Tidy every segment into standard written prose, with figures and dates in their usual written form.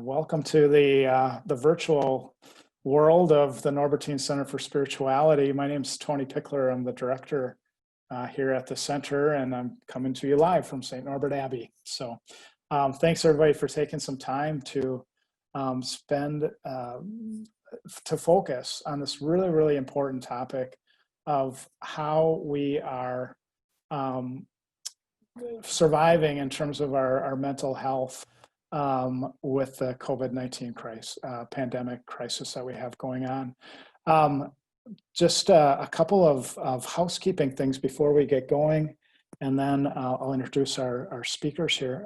Welcome to the virtual world of the Norbertine Center for Spirituality. My name is Tony Pickler. I'm the director here at the center, and I'm coming to you live from St. Norbert Abbey. So thanks everybody for taking some time to focus on this really, really important topic of how we are surviving in terms of our mental health with the COVID-19 pandemic crisis that we have going on. Just a couple of housekeeping things before we get going, and then I'll introduce our speakers here.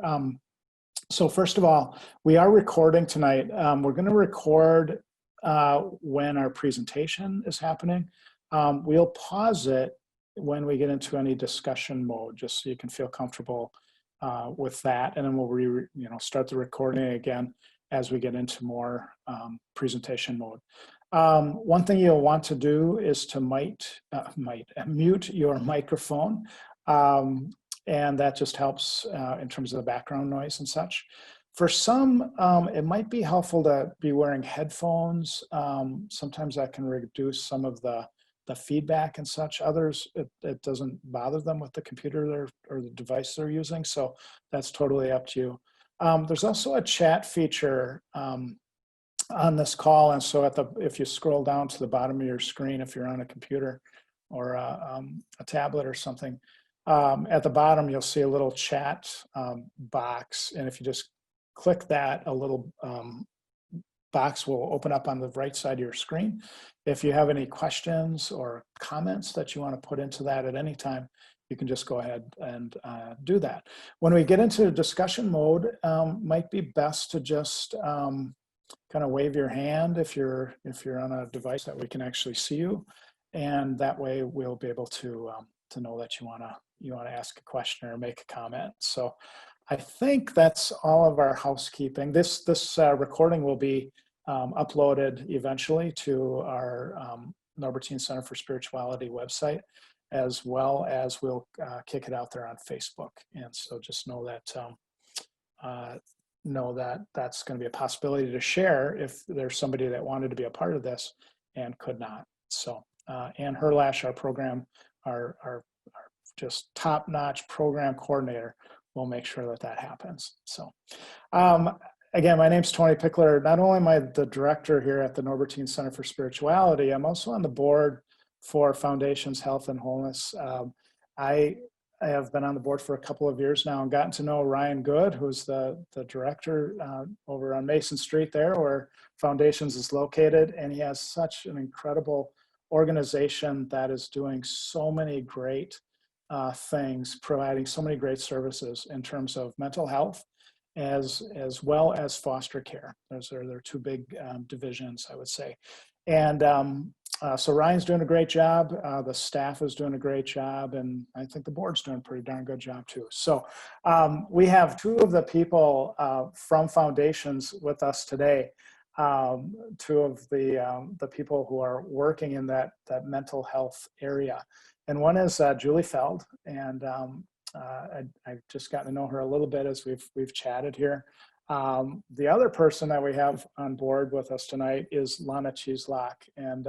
So first of all, we are recording tonight. We're going to record when our presentation is happening. We'll pause it when we get into any discussion mode, just so you can feel comfortable with that, and then we'll start the recording again as we get into more presentation mode. One thing you'll want to do is to mute your microphone, and that just helps in terms of the background noise and such. For some, it might be helpful to be wearing headphones. Sometimes that can reduce some of the feedback and such. Others, it doesn't bother them with the computer or the device they're using, so that's totally up to you. There's also a chat feature on this call, and so if you scroll down to the bottom of your screen, if you're on a computer or a tablet or something, at the bottom you'll see a little chat box, and if you just click that, a little box will open up on the right side of your screen. If you have any questions or comments that you want to put into that at any time, you can just go ahead and do that. When we get into discussion mode, might be best to just kind of wave your hand if you're on a device that we can actually see you, and that way we'll be able to know that you want to ask a question or make a comment. So I think that's all of our housekeeping. This recording will be uploaded eventually to our Norbertine Center for Spirituality website, as well as we'll kick it out there on Facebook. And so just know that that's going to be a possibility to share if there's somebody that wanted to be a part of this and could not. So Ann Herlash, our program, our just top-notch program coordinator, will make sure that happens. So again, my name's Tony Pickler. Not only am I the director here at the Norbertine Center for Spirituality, I'm also on the board for Foundations Health and Wholeness. I have been on the board for a couple of years now and gotten to know Ryan Good, who's the director over on Mason Street there, where Foundations is located. And he has such an incredible organization that is doing so many great things, providing so many great services in terms of mental health, as well as foster care. Those are their two big divisions, I would say. And so Ryan's doing a great job. The staff is doing a great job, and I think the board's doing a pretty darn good job too. So we have two of the people from Foundations with us today. Two of the people who are working in that mental health area. And one is Julie Feld, and I've just gotten to know her a little bit as we've chatted here. The other person that we have on board with us tonight is Lana Cheeselock. And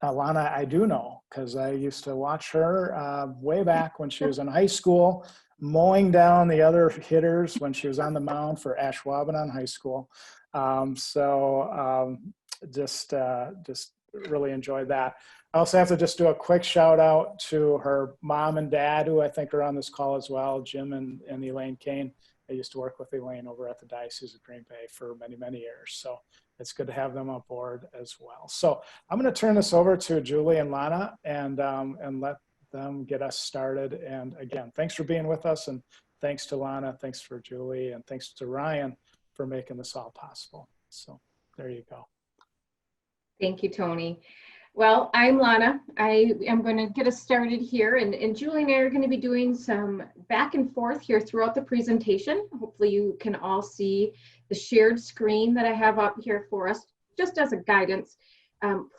Lana, I do know, because I used to watch her way back when she was in high school, mowing down the other hitters when she was on the mound for Ashwaubenon High School. Just really enjoyed that. I also have to just do a quick shout out to her mom and dad, who I think are on this call as well, Jim and Elaine Kane. I used to work with Elaine over at the Diocese of Green Bay for many, many years. So it's good to have them on board as well. So I'm going to turn this over to Julie and Lana and let them get us started. And again, thanks for being with us, and thanks to Lana, thanks for Julie, and thanks to Ryan for making this all possible. So there you go. Thank you, Tony. Well, I'm Lana. I am going to get us started here, and Julie and I are going to be doing some back and forth here throughout the presentation. Hopefully you can all see the shared screen that I have up here for us, just as a guidance.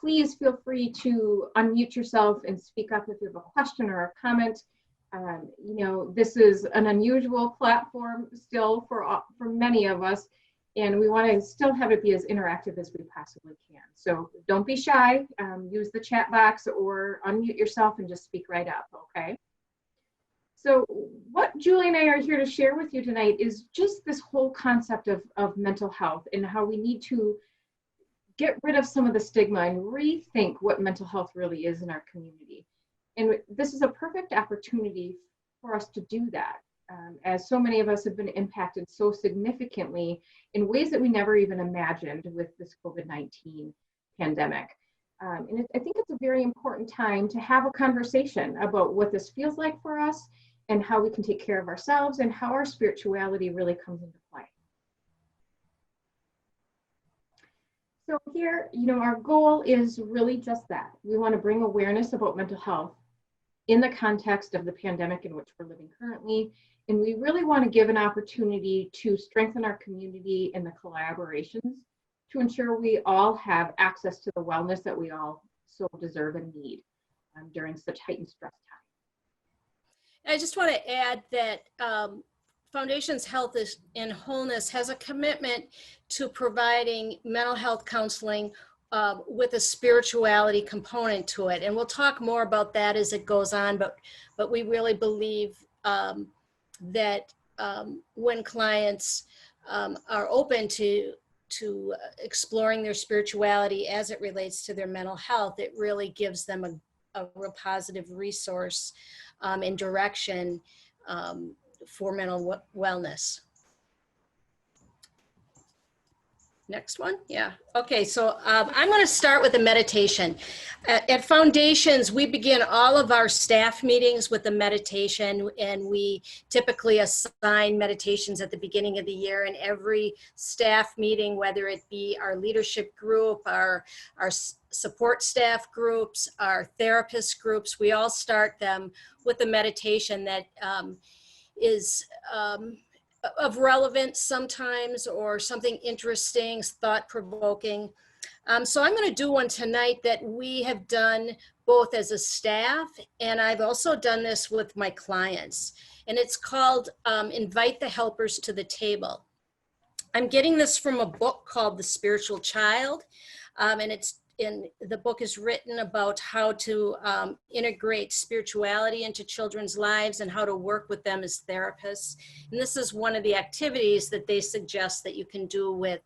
Please feel free to unmute yourself and speak up if you have a question or a comment. You know, this is an unusual platform still for many of us, And we want to still have it be as interactive as we possibly can. So don't be shy. Use the chat box or unmute yourself and just speak right up, okay? So what Julie and I are here to share with you tonight is just this whole concept of mental health and how we need to get rid of some of the stigma and rethink what mental health really is in our community. And this is a perfect opportunity for us to do that, as so many of us have been impacted so significantly in ways that we never even imagined with this COVID-19 pandemic. And I think it's a very important time to have a conversation about what this feels like for us and how we can take care of ourselves and how our spirituality really comes into play. So here, our goal is really just that. We want to bring awareness about mental health in the context of the pandemic in which we're living currently. And we really want to give an opportunity to strengthen our community and the collaborations to ensure we all have access to the wellness that we all so deserve and need during such heightened stress times. I just want to add that Foundations Health and Wholeness has a commitment to providing mental health counseling with a spirituality component to it. And we'll talk more about that as it goes on, but we really believe that when clients are open to exploring their spirituality as it relates to their mental health, it really gives them a real positive resource and direction for mental wellness. Next one, yeah. Okay, so I'm going to start with a meditation. At Foundations, we begin all of our staff meetings with a meditation, and we typically assign meditations at the beginning of the year. And every staff meeting, whether it be our leadership group, our support staff groups, our therapist groups, we all start them with a meditation that is of relevance sometimes, or something interesting, thought-provoking. So I'm going to do one tonight that we have done both as a staff, and I've also done this with my clients. And it's called Invite the Helpers to the Table. I'm getting this from a book called The Spiritual Child, and the book is written about how to integrate spirituality into children's lives and how to work with them as therapists. And this is one of the activities that they suggest that you can do with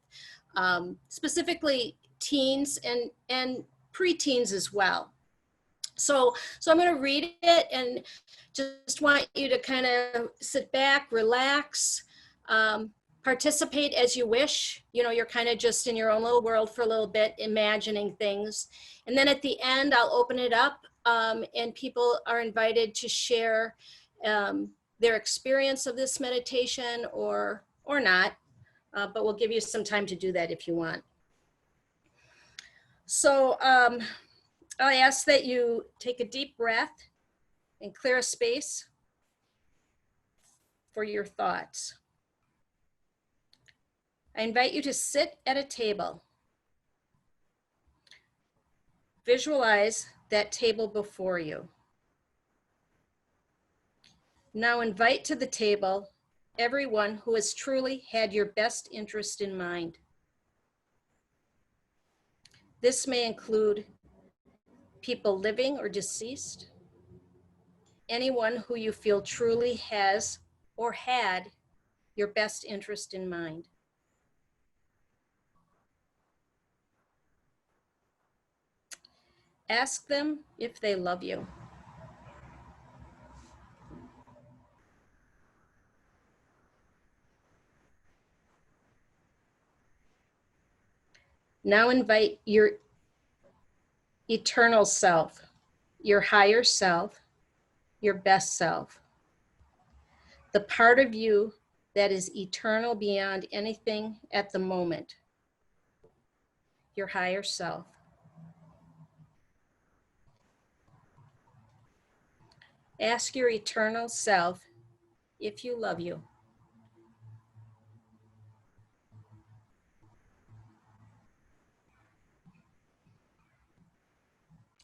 specifically teens and preteens as well. So I'm going to read it and just want you to kind of sit back, relax, participate as you wish. You're kind of just in your own little world for a little bit, imagining things. And then at the end, I'll open it up and people are invited to share their experience of this meditation or not, but we'll give you some time to do that if you want. So I ask that you take a deep breath and clear a space for your thoughts. I invite you to sit at a table. Visualize that table before you. Now invite to the table everyone who has truly had your best interest in mind. This may include people living or deceased, anyone who you feel truly has or had your best interest in mind. Ask them if they love you. Now invite your eternal self, your higher self, your best self, the part of you that is eternal beyond anything at the moment, your higher self. Ask your eternal self if you love you.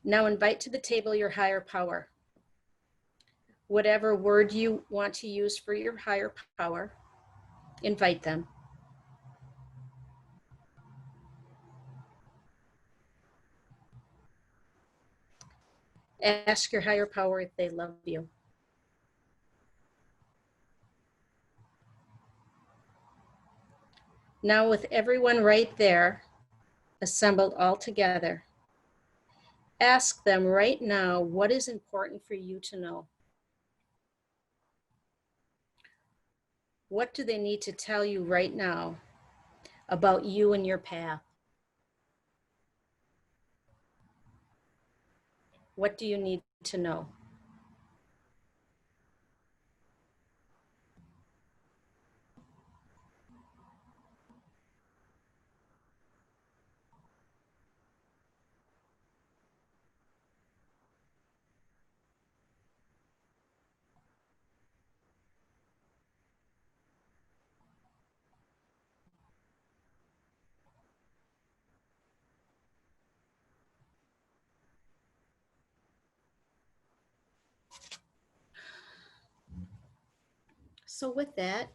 Now invite to the table your higher power. Whatever word you want to use for your higher power, invite them. Ask your higher power if they love you. Now with everyone right there, assembled all together, ask them right now, what is important for you to know? What do they need to tell you right now about you and your path? What do you need to know? So with that,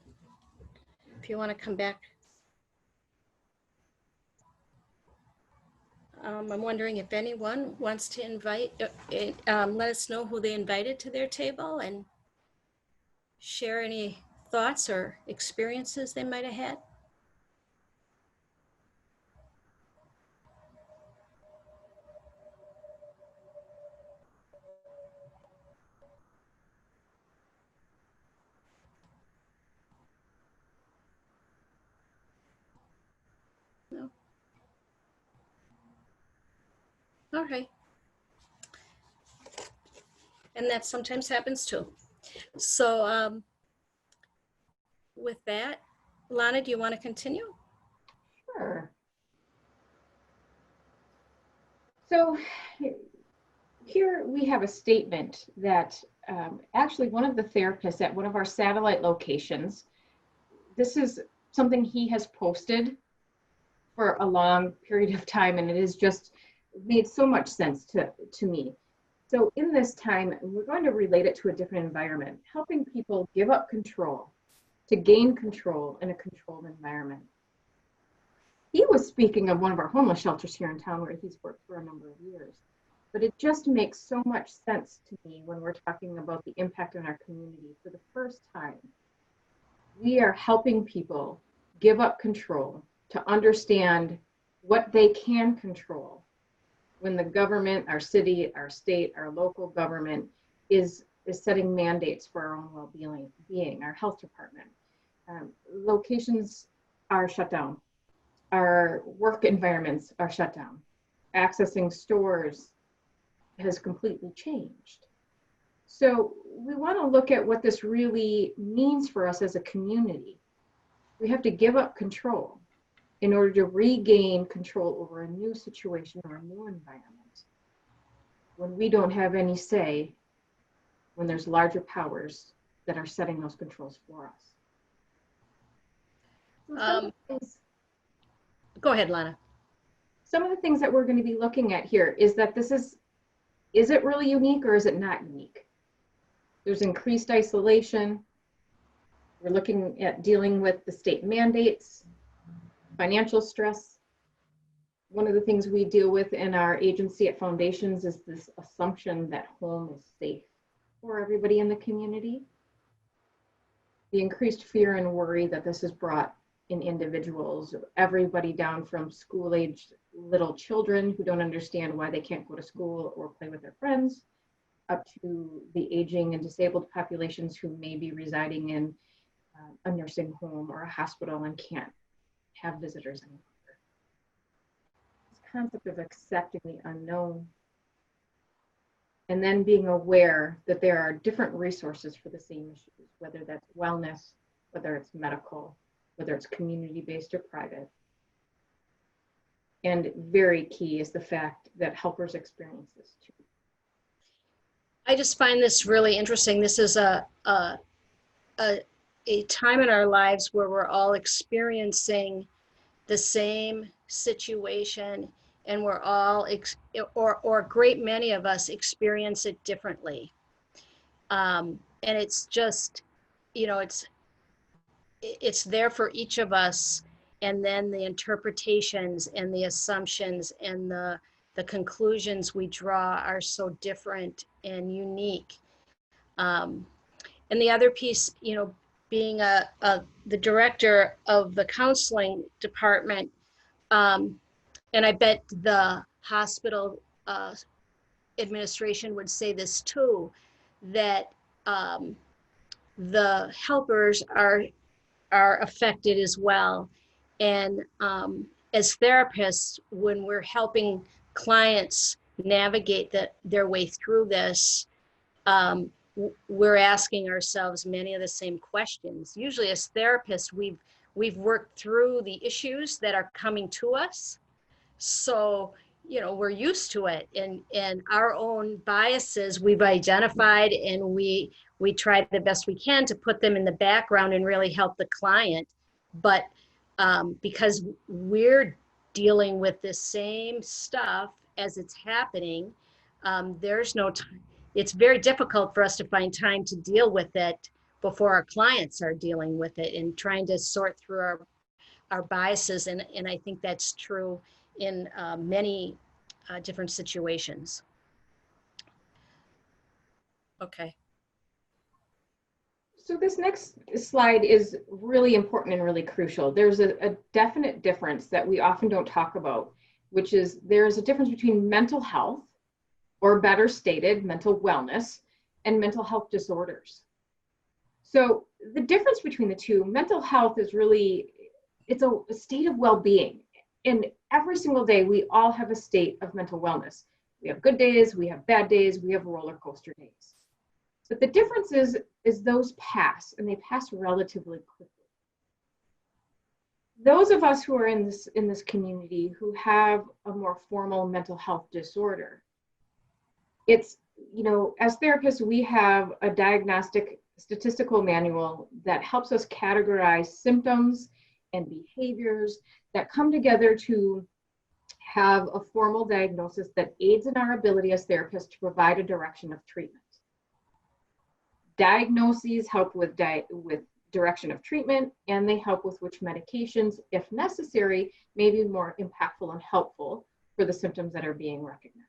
if you want to come back, I'm wondering if anyone wants to let us know who they invited to their table and share any thoughts or experiences they might have had. No? All right. And that sometimes happens too. So with that, Lana, do you want to continue? Sure. So here we have a statement that actually one of the therapists at one of our satellite locations, this is something he has posted for a long period of time, and it has just made so much sense to me. So in this time, we're going to relate it to a different environment, helping people give up control to gain control in a controlled environment. He was speaking of one of our homeless shelters here in town where he's worked for a number of years. But it just makes so much sense to me when we're talking about the impact on our community. For the first time, we are helping people give up control to understand what they can control when the government, our city, our state, our local government is setting mandates for our own well-being, our health department. Locations are shut down. Our work environments are shut down. Accessing stores has completely changed. So we want to look at what this really means for us as a community. We have to give up control in order to regain control over a new situation or a new environment. When we don't have any say, when there's larger powers that are setting those controls for us. Go ahead, Lana. Some of the things that we're going to be looking at here is that is it really unique or is it not unique? There's increased isolation. We're looking at dealing with the state mandates, financial stress. One of the things we deal with in our agency at Foundations is this assumption that home is safe for everybody in the community. The increased fear and worry that this has brought in individuals, everybody down from school-aged little children who don't understand why they can't go to school or play with their friends, up to the aging and disabled populations who may be residing in a nursing home or a hospital and can't have visitors anymore. This concept of accepting the unknown and then being aware that there are different resources for the same issues, whether that's wellness, whether it's medical, whether it's community-based or private. And very key is the fact that helpers experience this too. I just find this really interesting. This is a time in our lives where we're all experiencing the same situation, and we're all, or a great many of us experience it differently. And it's just, you know, it's there for each of us, and then the interpretations and the assumptions and the the conclusions we draw are so different and unique. And the other piece, you know, being the director of the counseling department, and I bet the hospital administration would say this too, that the helpers are affected as well. And as therapists, when we're helping clients navigate their way through this, we're asking ourselves many of the same questions. Usually as therapists, we've worked through the issues that are coming to us. So, you know, we're used to it, and our own biases we've identified, and we try the best we can to put them in the background and really help the client. But because we're dealing with the same stuff as it's happening, there's no time. It's very difficult for us to find time to deal with it before our clients are dealing with it and trying to sort through our biases. And I think that's true in many different situations. Okay. So this next slide is really important and really crucial. There's a definite difference that we often don't talk about, which is there's a difference between mental health, or better stated, mental wellness, and mental health disorders. So the difference between the two, mental health is really, it's a state of well-being. And every single day, we all have a state of mental wellness. We have good days, we have bad days, we have roller coaster days. But the difference is those pass, and they pass relatively quickly. Those of us who are in this community who have a more formal mental health disorder, it's, you know, as therapists, we have a diagnostic statistical manual that helps us categorize symptoms and behaviors that come together to have a formal diagnosis that aids in our ability as therapists to provide a direction of treatment. Diagnoses help with direction of treatment, and they help with which medications, if necessary, may be more impactful and helpful for the symptoms that are being recognized.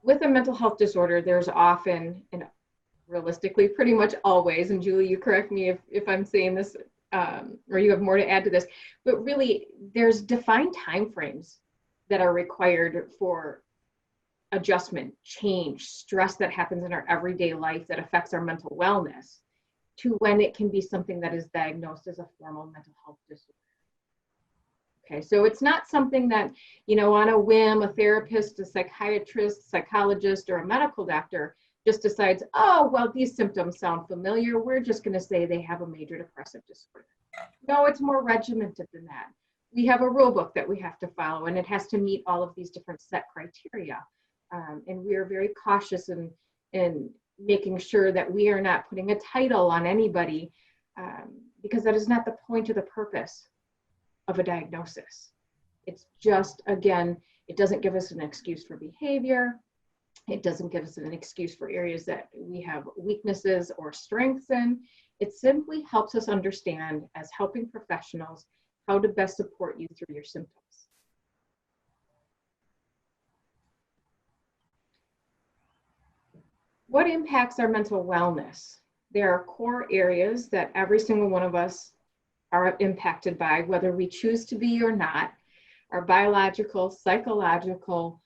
With a mental health disorder, there's often, and realistically pretty much always, and Julie, you correct me if I'm saying this, or you have more to add to this, but really there's defined timeframes that are required for adjustment, change, stress that happens in our everyday life that affects our mental wellness, to when it can be something that is diagnosed as a formal mental health disorder. Okay, so it's not something that, you know, on a whim, a therapist, a psychiatrist, psychologist, or a medical doctor just decides, oh, well, these symptoms sound familiar, we're just going to say they have a major depressive disorder. No, it's more regimented than that. We have a rule book that we have to follow, and it has to meet all of these different set criteria. And we are very cautious in making sure that we are not putting a title on anybody, because that is not the point or the purpose of a diagnosis. It's just, again, it doesn't give us an excuse for behavior. It doesn't give us an excuse for areas that we have weaknesses or strengths in. It simply helps us understand, as helping professionals, how to best support you through your symptoms. What impacts our mental wellness? There are core areas that every single one of us are impacted by, whether we choose to be or not. Our biological, psychological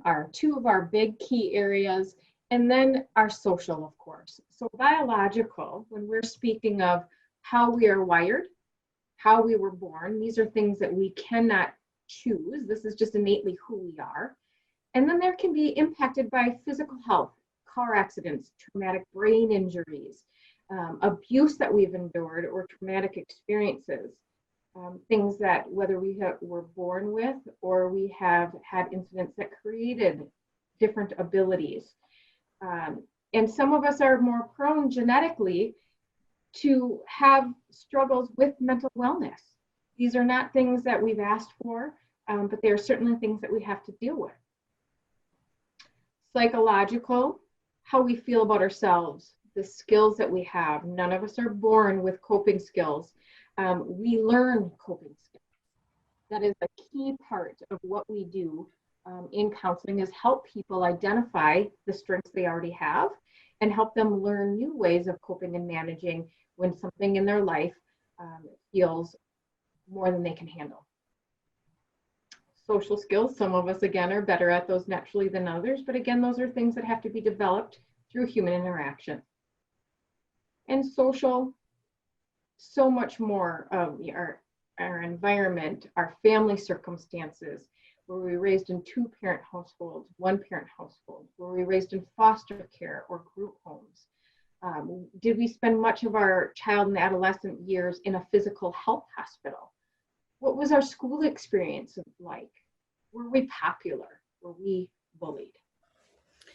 are two of our big key areas, and then our social, of course. So biological, when we're speaking of how we are wired, how we were born, these are things that we cannot choose. This is just innately who we are. And then there can be impacted by physical health, car accidents, traumatic brain injuries, abuse that we've endured, or traumatic experiences, things that whether we were born with or we have had incidents that created different abilities. And some of us are more prone genetically to have struggles with mental wellness. These are not things that we've asked for, but they are certainly things that we have to deal with. Psychological, how we feel about ourselves, the skills that we have. None of us are born with coping skills. We learn coping skills. That is a key part of what we do in counseling, is help people identify the strengths they already have and help them learn new ways of coping and managing when something in their life feels more than they can handle. Social skills, some of us again are better at those naturally than others, but again, those are things that have to be developed through human interaction. And social, so much more of our environment, our family circumstances. Were we raised in two-parent households, one-parent households? Were we raised in foster care or group homes? Did we spend much of our child and adolescent years in a physical health hospital? What was our school experience like? Were we popular? Were we bullied?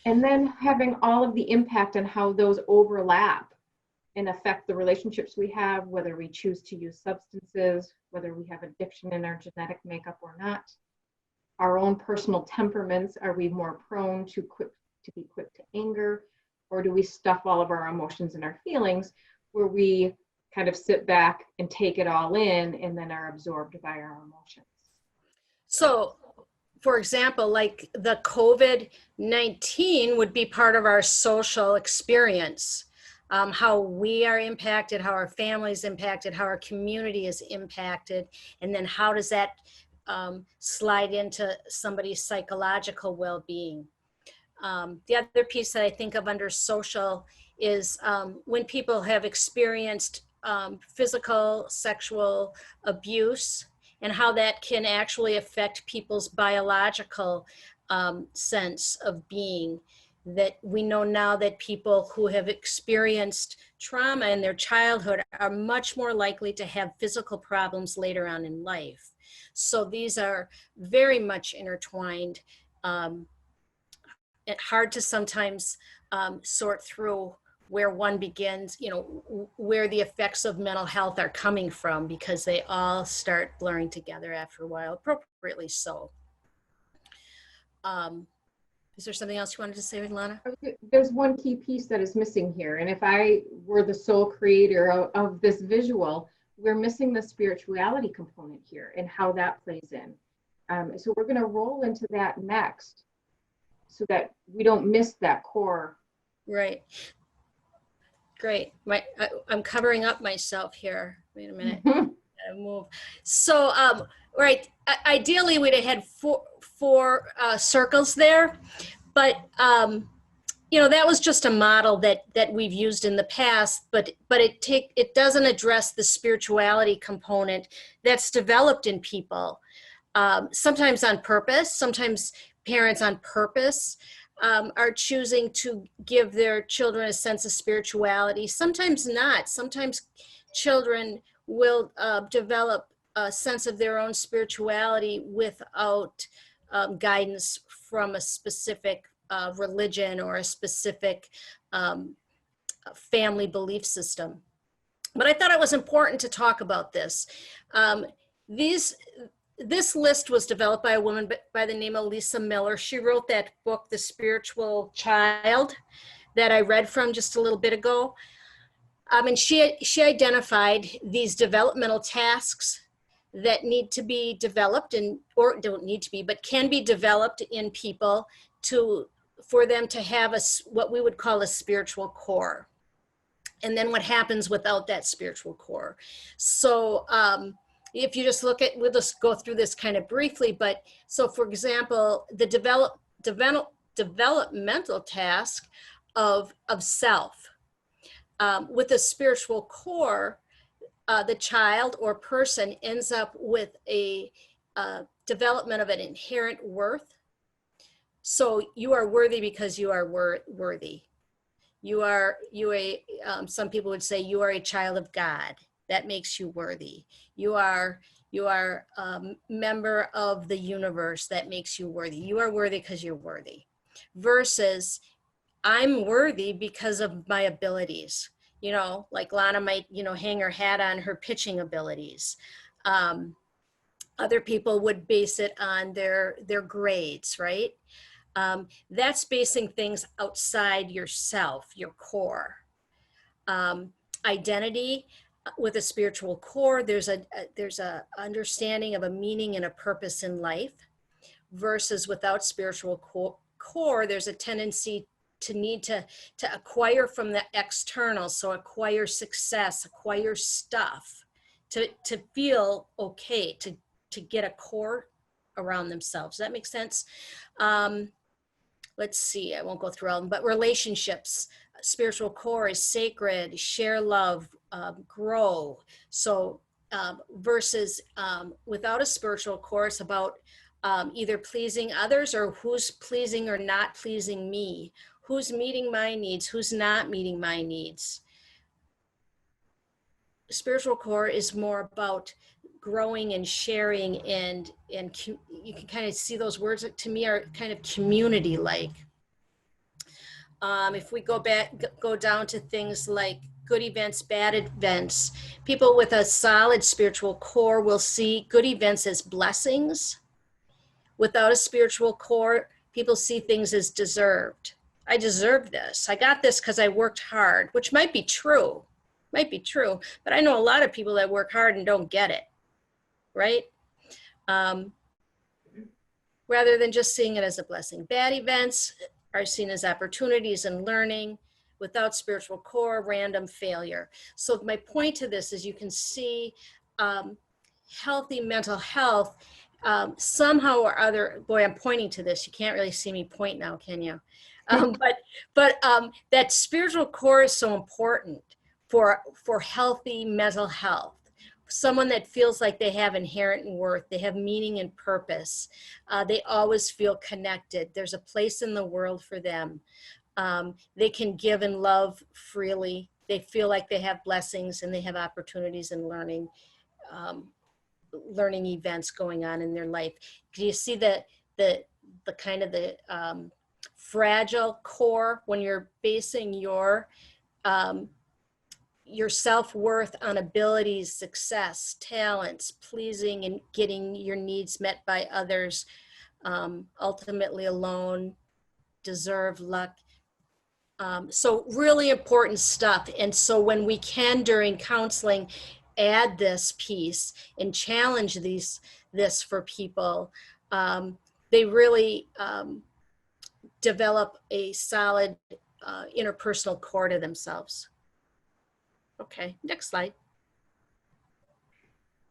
And then having all of the impact on how those overlap and affect the relationships we have, whether we choose to use substances, whether we have addiction in our genetic makeup or not. Our own personal temperaments, are we more prone to be quick to anger, or do we stuff all of our emotions and our feelings where we kind of sit back and take it all in and then are absorbed by our emotions? So, for example, like the COVID-19 would be part of our social experience. How we are impacted, how our family is impacted, how our community is impacted, and then how does that slide into somebody's psychological well-being. The other piece that I think of under social is when people have experienced physical, sexual abuse, and how that can actually affect people's biological sense of being. That we know now that people who have experienced trauma in their childhood are much more likely to have physical problems later on in life. So these are very much intertwined. It's hard to sometimes sort through where one begins, you know, where the effects of mental health are coming from, because they all start blurring together after a while, appropriately so. Is there something else you wanted to say, Lana? There's one key piece that is missing here. And if I were the sole creator of this visual, we're missing the spirituality component here and how that plays in. So we're going to roll into that next so that we don't miss that core. Right. Great. I'm covering up myself here. Wait a minute. Mhm. Gotta move. So, right. Ideally, we'd have had four circles there, but you know, that was just a model that we've used in the past. But it doesn't address the spirituality component that's developed in people. Sometimes on purpose. Sometimes parents on purpose are choosing to give their children a sense of spirituality. Sometimes not. Sometimes children will develop a sense of their own spirituality without guidance from a specific religion or a specific family belief system. But I thought it was important to talk about this. This list was developed by a woman by the name of Lisa Miller. She wrote that book, The Spiritual Child, that I read from just a little bit ago. And she identified these developmental tasks that need to be developed, or don't need to be, but can be developed in people for them to have what we would call a spiritual core. And then what happens without that spiritual core. So if you just look at, we'll just go through this kind of briefly, but so for example, the developmental task of self. With a spiritual core, the child or person ends up with a development of an inherent worth. So you are worthy because you are worthy. Some people would say you are a child of God. That makes you worthy. You are a member of the universe. That makes you worthy. You are worthy because you're worthy. Versus, I'm worthy because of my abilities. You know, like Lana might, you know, hang her hat on her pitching abilities. Other people would base it on their grades, right? That's basing things outside yourself, your core. Identity, with a spiritual core, there's a understanding of a meaning and a purpose in life, versus without spiritual core, there's a tendency to need to acquire from the external. So acquire success, acquire stuff to feel okay, to get a core around themselves. Does that make sense? Let's see, I won't go through all of them, but relationships, spiritual core is sacred, share love, grow. So versus without a spiritual core, it's about either pleasing others or who's pleasing or not pleasing me, who's meeting my needs, who's not meeting my needs. Spiritual core is more about growing and sharing, and you can kind of see those words to me are kind of community like. If we go down to things like good events, bad events, people with a solid spiritual core will see good events as blessings. Without a spiritual core, people see things as deserved. I deserve this. I got this because I worked hard, which might be true, but I know a lot of people that work hard and don't get it, right? Rather than just seeing it as a blessing. Bad events are seen as opportunities and learning. Without spiritual core, random failure. So my point to this is you can see healthy mental health somehow or other. Boy, I'm pointing to this. You can't really see me point now, can you? But that spiritual core is so important for healthy mental health. Someone that feels like they have inherent worth, they have meaning and purpose. They always feel connected. There's a place in the world for them. They can give and love freely. They feel like they have blessings and they have opportunities and learning events going on in their life. Do you see the kind of the fragile core when you're basing your self-worth on abilities, success, talents, pleasing and getting your needs met by others, ultimately alone, deserve, luck. So really important stuff. And so when we can, during counseling, add this piece and challenge this for people, they really develop a solid interpersonal core to themselves. Okay, next slide.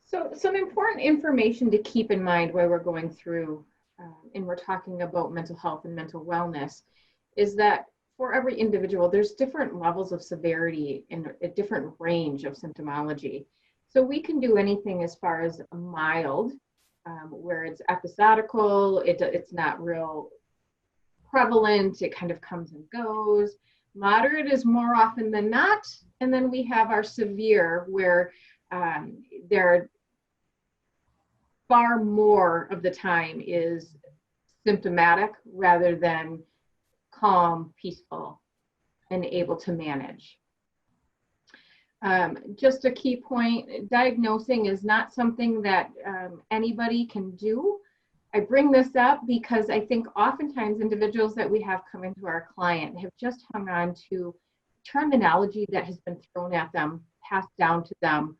So some important information to keep in mind while we're going through and we're talking about mental health and mental wellness is that for every individual, there's different levels of severity and a different range of symptomology. So we can do anything as far as a mild, where it's episodical, it's not real prevalent, it kind of comes and goes. Moderate is more often than not. And then we have our severe, where there far more of the time is symptomatic rather than calm, peaceful, and able to manage. Just a key point, diagnosing is not something that anybody can do. I bring this up because I think oftentimes individuals that we have come into our client have just hung on to terminology that has been thrown at them, passed down to them,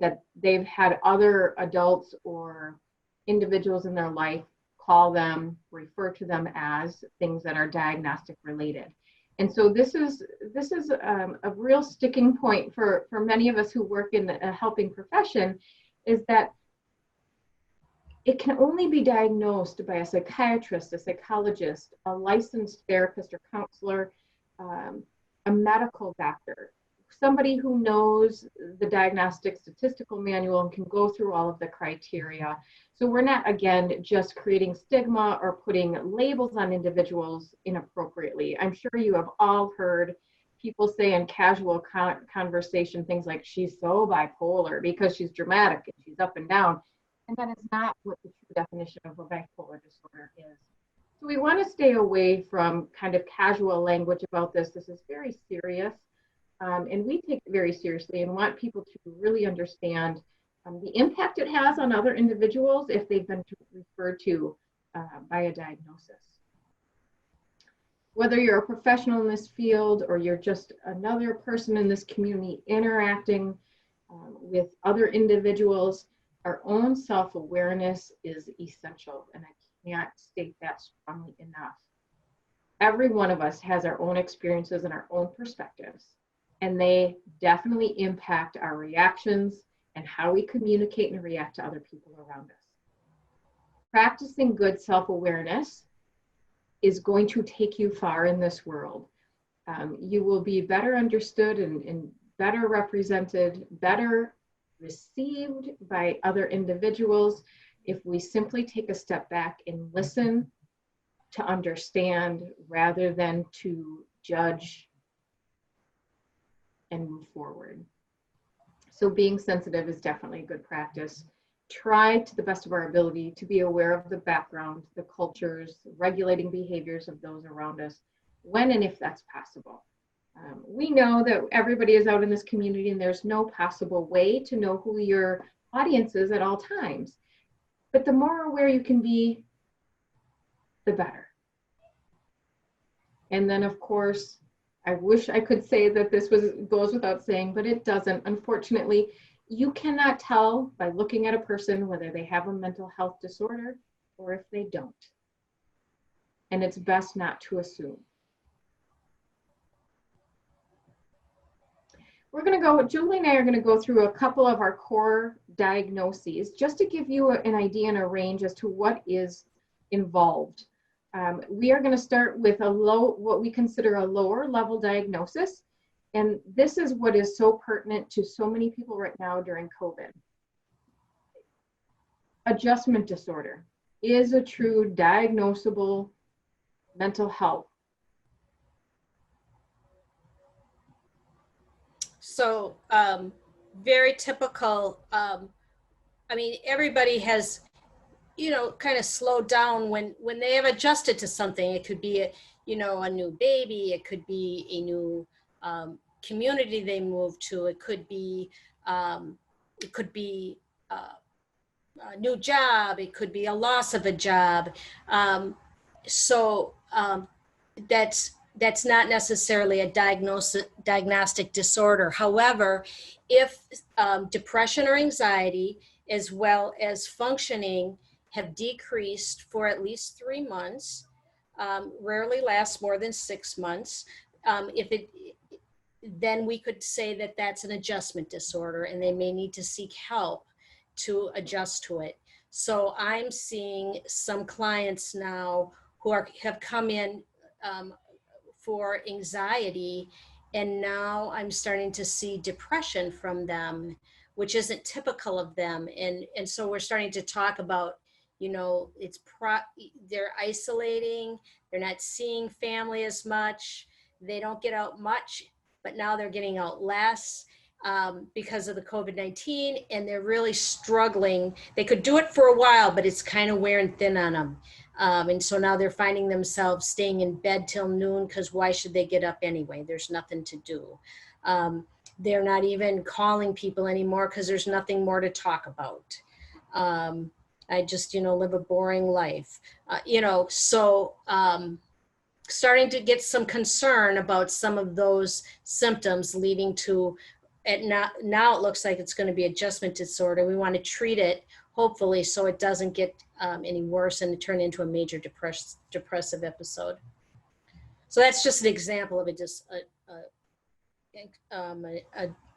that they've had other adults or individuals in their life call them, refer to them as things that are diagnostic related. And so this is a real sticking point for many of us who work in a helping profession, is that it can only be diagnosed by a psychiatrist, a psychologist, a licensed therapist or counselor, a medical doctor, somebody who knows the diagnostic statistical manual and can go through all of the criteria. So we're not, again, just creating stigma or putting labels on individuals inappropriately. I'm sure you have all heard people say in casual conversation things like, she's so bipolar because she's dramatic and she's up and down. And that is not what the true definition of a bipolar disorder is. So we want to stay away from kind of casual language about this. This is very serious. And we take it very seriously and want people to really understand the impact it has on other individuals if they've been referred to by a diagnosis. Whether you're a professional in this field or you're just another person in this community interacting, with other individuals. Our own self-awareness is essential, and I can't state that strongly enough. Every one of us has our own experiences and our own perspectives, and they definitely impact our reactions and how we communicate and react to other people around us. Practicing good self-awareness is going to take you far in this world. You will be better understood and better represented, better received by other individuals if we simply take a step back and listen to understand rather than to judge and move forward. So being sensitive is definitely a good practice. Try to the best of our ability to be aware of the background, the cultures, regulating behaviors of those around us, when and if that's possible. We know that everybody is out in this community and there's no possible way to know who your audience is at all times. But the more aware you can be, the better. And then of course, I wish I could say that this goes without saying, but it doesn't. Unfortunately, you cannot tell by looking at a person whether they have a mental health disorder or if they don't. And it's best not to assume. Julie and I are going to go through a couple of our core diagnoses just to give you an idea and a range as to what is involved. We are going to start with what we consider a lower level diagnosis. And this is what is so pertinent to so many people right now during COVID. Adjustment disorder is a true diagnosable mental health. So very typical. I mean, everybody has, kind of slowed down when they have adjusted to something. It could be, a new baby. It could be a new community they moved to. It could be a new job. It could be a loss of a job. That's not necessarily a diagnostic disorder. However, if depression or anxiety, as well as functioning, have decreased for at least 3 months, rarely lasts more than 6 months, then we could say that that's an adjustment disorder, and they may need to seek help to adjust to it. So I'm seeing some clients now who have come in for anxiety, and now I'm starting to see depression from them, which isn't typical of them. And so we're starting to talk about, they're isolating, they're not seeing family as much, they don't get out much, but now they're getting out less because of the COVID-19, and they're really struggling. They could do it for a while, but it's kind of wearing thin on them. And so now they're finding themselves staying in bed till noon, because why should they get up anyway? There's nothing to do. They're not even calling people anymore because there's nothing more to talk about. I just, live a boring life. Starting to get some concern about some of those symptoms leading to, now it looks like it's going to be adjustment disorder. We want to treat it, hopefully, so it doesn't get any worse and turn into a major depressive episode. So that's just an example of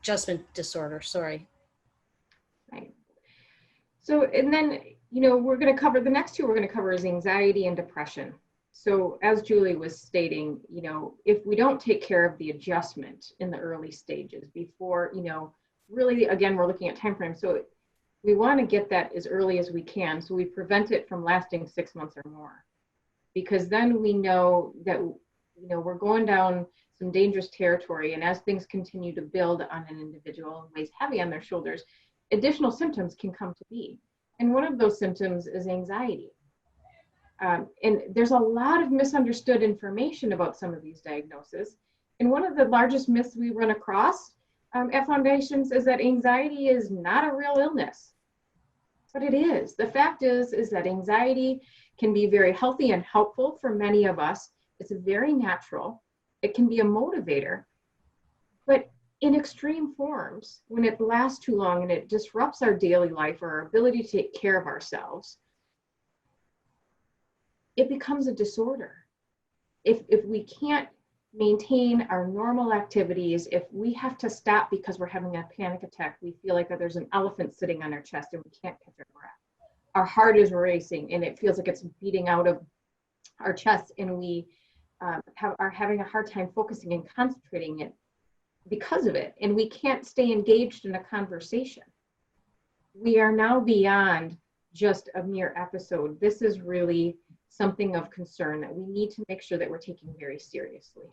adjustment disorder. Sorry. Right. So, and then, we're going to cover the next two. We're going to cover is anxiety and depression. So as Julie was stating, if we don't take care of the adjustment in the early stages before, really, again, we're looking at time frame. So we want to get that as early as we can, so we prevent it from lasting 6 months or more, because then we know that, we're going down some dangerous territory. And as things continue to build on an individual and weighs heavy on their shoulders, additional symptoms can come to be. And one of those symptoms is anxiety. And there's a lot of misunderstood information about some of these diagnoses. And one of the largest myths we run across at Foundations is that anxiety is not a real illness, but it is. The fact is that anxiety can be very healthy and helpful for many of us. It's very natural. It can be a motivator, but in extreme forms, when it lasts too long and it disrupts our daily life or our ability to take care of ourselves, it becomes a disorder. If we can't maintain our normal activities, if we have to stop because we're having a panic attack, we feel like that there's an elephant sitting on our chest and we can't catch our breath. Our heart is racing and it feels like it's beating out of our chest, and we are having a hard time focusing and concentrating it because of it, and we can't stay engaged in a conversation. We are now beyond just a mere episode. This is really something of concern that we need to make sure that we're taking very seriously.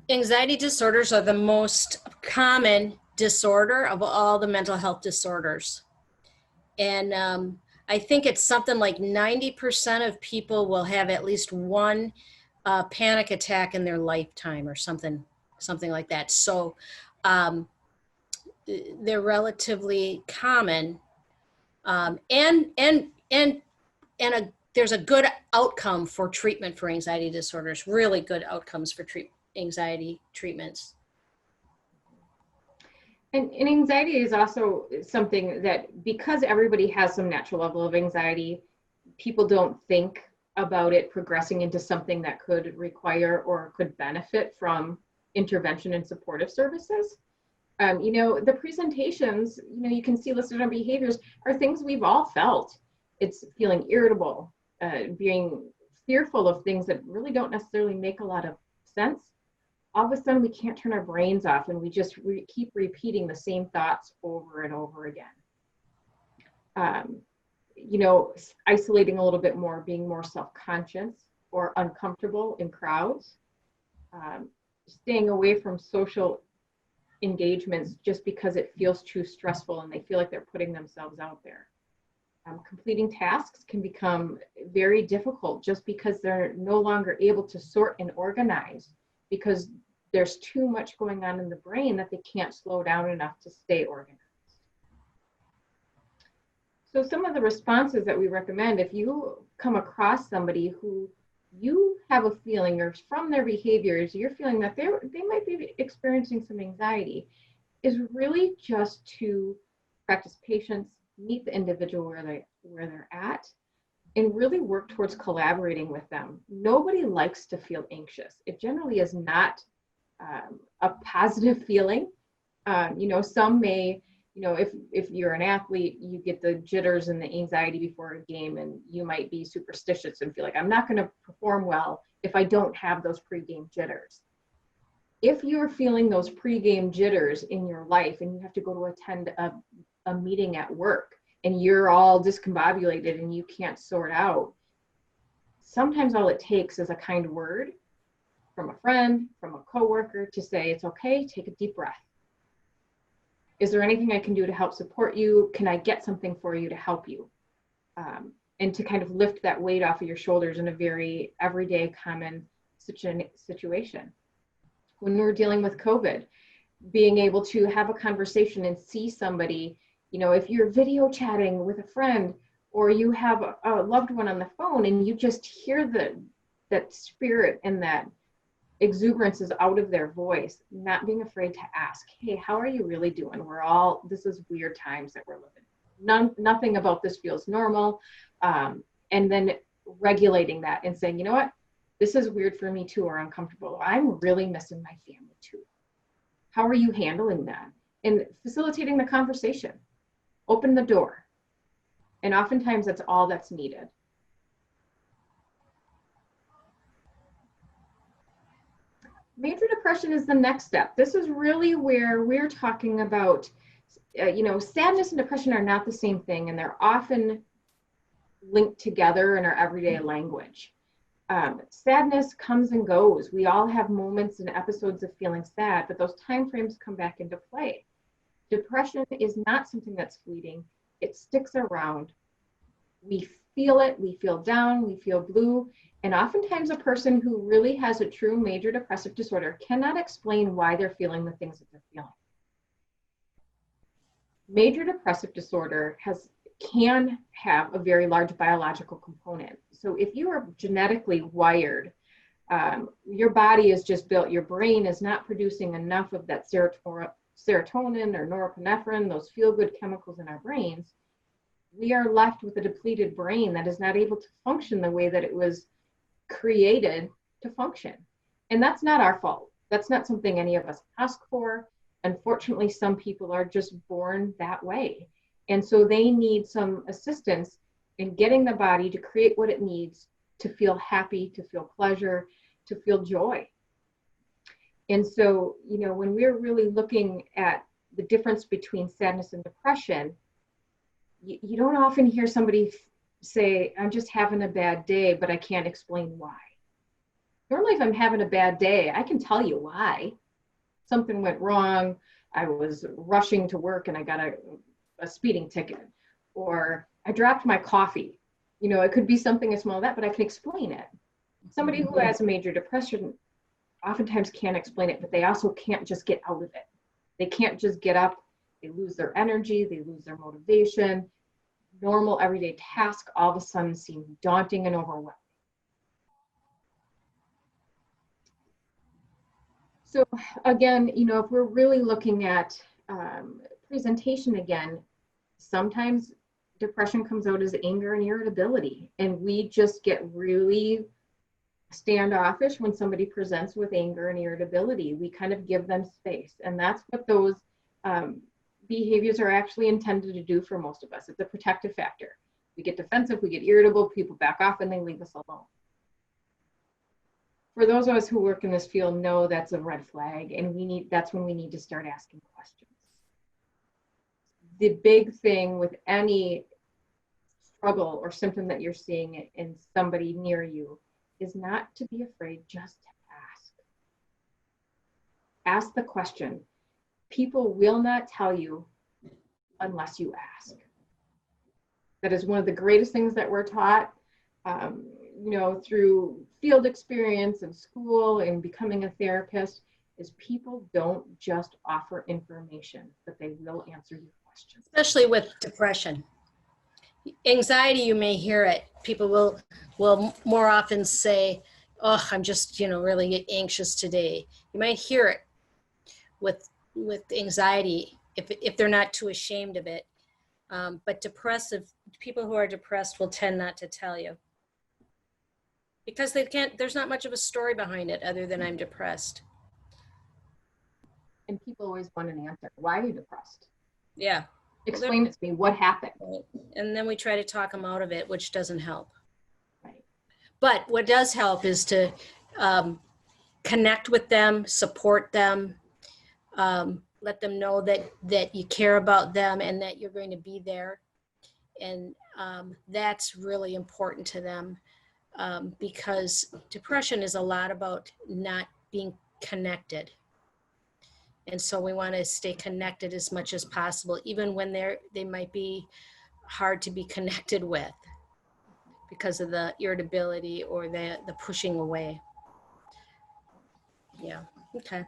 Anxiety disorders are the most common disorder of all the mental health disorders. And I think it's something like 90% of people will have at least one panic attack in their lifetime or something like that. So they're relatively common, there's a good outcome for treatment for anxiety disorders, really good outcomes for anxiety treatments. And anxiety is also something that, because everybody has some natural level of anxiety, people don't think about it progressing into something that could require or could benefit from intervention and supportive services. The presentations, you can see listed on behaviors are things we've all felt. It's feeling irritable, being fearful of things that really don't necessarily make a lot of sense. All of a sudden we can't turn our brains off and we just keep repeating the same thoughts over and over again. Isolating a little bit more, being more self-conscious or uncomfortable in crowds, staying away from social engagements just because it feels too stressful and they feel like they're putting themselves out there. Completing tasks can become very difficult just because they're no longer able to sort and organize, because there's too much going on in the brain that they can't slow down enough to stay organized. So some of the responses that we recommend, if you come across somebody who you have a feeling, or from their behaviors, you're feeling that they might be experiencing some anxiety, is really just to practice patience, meet the individual where they're at, and really work towards collaborating with them. Nobody likes to feel anxious. It generally is not a positive feeling. Some may, if you're an athlete, you get the jitters and the anxiety before a game, and you might be superstitious and feel like, I'm not going to perform well if I don't have those pregame jitters. If you're feeling those pregame jitters in your life and you have to go to attend a meeting at work and you're all discombobulated and you can't sort out, sometimes all it takes is a kind word from a friend, from a coworker, to say, it's okay, take a deep breath. Is there anything I can do to help support you? Can I get something for you to help you? And to kind of lift that weight off of your shoulders in a very everyday, common situation. When we're dealing with COVID, being able to have a conversation and see somebody, if you're video chatting with a friend, or you have a loved one on the phone and you just hear that spirit and that exuberance is out of their voice, not being afraid to ask, hey, how are you really doing? This is weird times that we're living. Nothing about this feels normal. And then regulating that and saying, you know what, this is weird for me too, or uncomfortable. I'm really missing my family too. How are you handling that? And facilitating the conversation. Open the door. And oftentimes that's all that's needed. Major depression is the next step. This is really where we're talking about, sadness and depression are not the same thing, and they're often linked together in our everyday language. Sadness comes and goes. We all have moments and episodes of feeling sad, but those time frames come back into play. Depression is not something that's fleeting. It sticks around. We feel it, we feel down, we feel blue, and oftentimes a person who really has a true major depressive disorder cannot explain why they're feeling the things that they're feeling. Major depressive disorder can have a very large biological component. So if you are genetically wired your body is just built, your brain is not producing enough of that serotonin or norepinephrine, those feel-good chemicals in our brains. We are left with a depleted brain that is not able to function the way that it was created to function. And that's not our fault. That's not something any of us ask for. Unfortunately, some people are just born that way. And so they need some assistance in getting the body to create what it needs to feel happy, to feel pleasure, to feel joy. And so, you know, when we're really looking at the difference between sadness and depression, you don't often hear somebody say, I'm just having a bad day, but I can't explain why. Normally, if I'm having a bad day, I can tell you why. Something went wrong. I was rushing to work and I got a speeding ticket, or I dropped my coffee. You know, it could be something as small as that, but I can explain it. Somebody who has a major depression oftentimes can't explain it, but they also can't just get out of it. They can't just get up. They lose their energy. They lose their motivation. Normal everyday tasks all of a sudden seem daunting and overwhelming. So again, you know, if we're really looking at presentation again, sometimes depression comes out as anger and irritability, and we just get really standoffish when somebody presents with anger and irritability. We kind of give them space, and that's what those behaviors are actually intended to do for most of us. It's a protective factor. We get defensive, we get irritable, people back off, and they leave us alone. For those of us who work in this field know that's a red flag, and that's when we need to start asking questions. The big thing with any struggle or symptom that you're seeing in somebody near you is not to be afraid, just to ask. Ask the question. People will not tell you unless you ask. That is one of the greatest things that we're taught, you know, through field experience and school and becoming a therapist, is people don't just offer information, but they will answer your questions. Especially with depression. Anxiety, you may hear it. People will more often say, oh, I'm just, you know, really anxious today. You might hear it with anxiety if they're not too ashamed of it. But people who are depressed will tend not to tell you, because there's not much of a story behind it other than I'm depressed. And people always want an answer. Why are you depressed? Yeah. Explain it to me. What happened? And then we try to talk them out of it, which doesn't help. Right. But what does help is to connect with them, support them, let them know that you care about them and that you're going to be there. And that's really important to them, because depression is a lot about not being connected. And so we want to stay connected as much as possible, even when they might be hard to be connected with because of the irritability or the pushing away. Yeah, okay.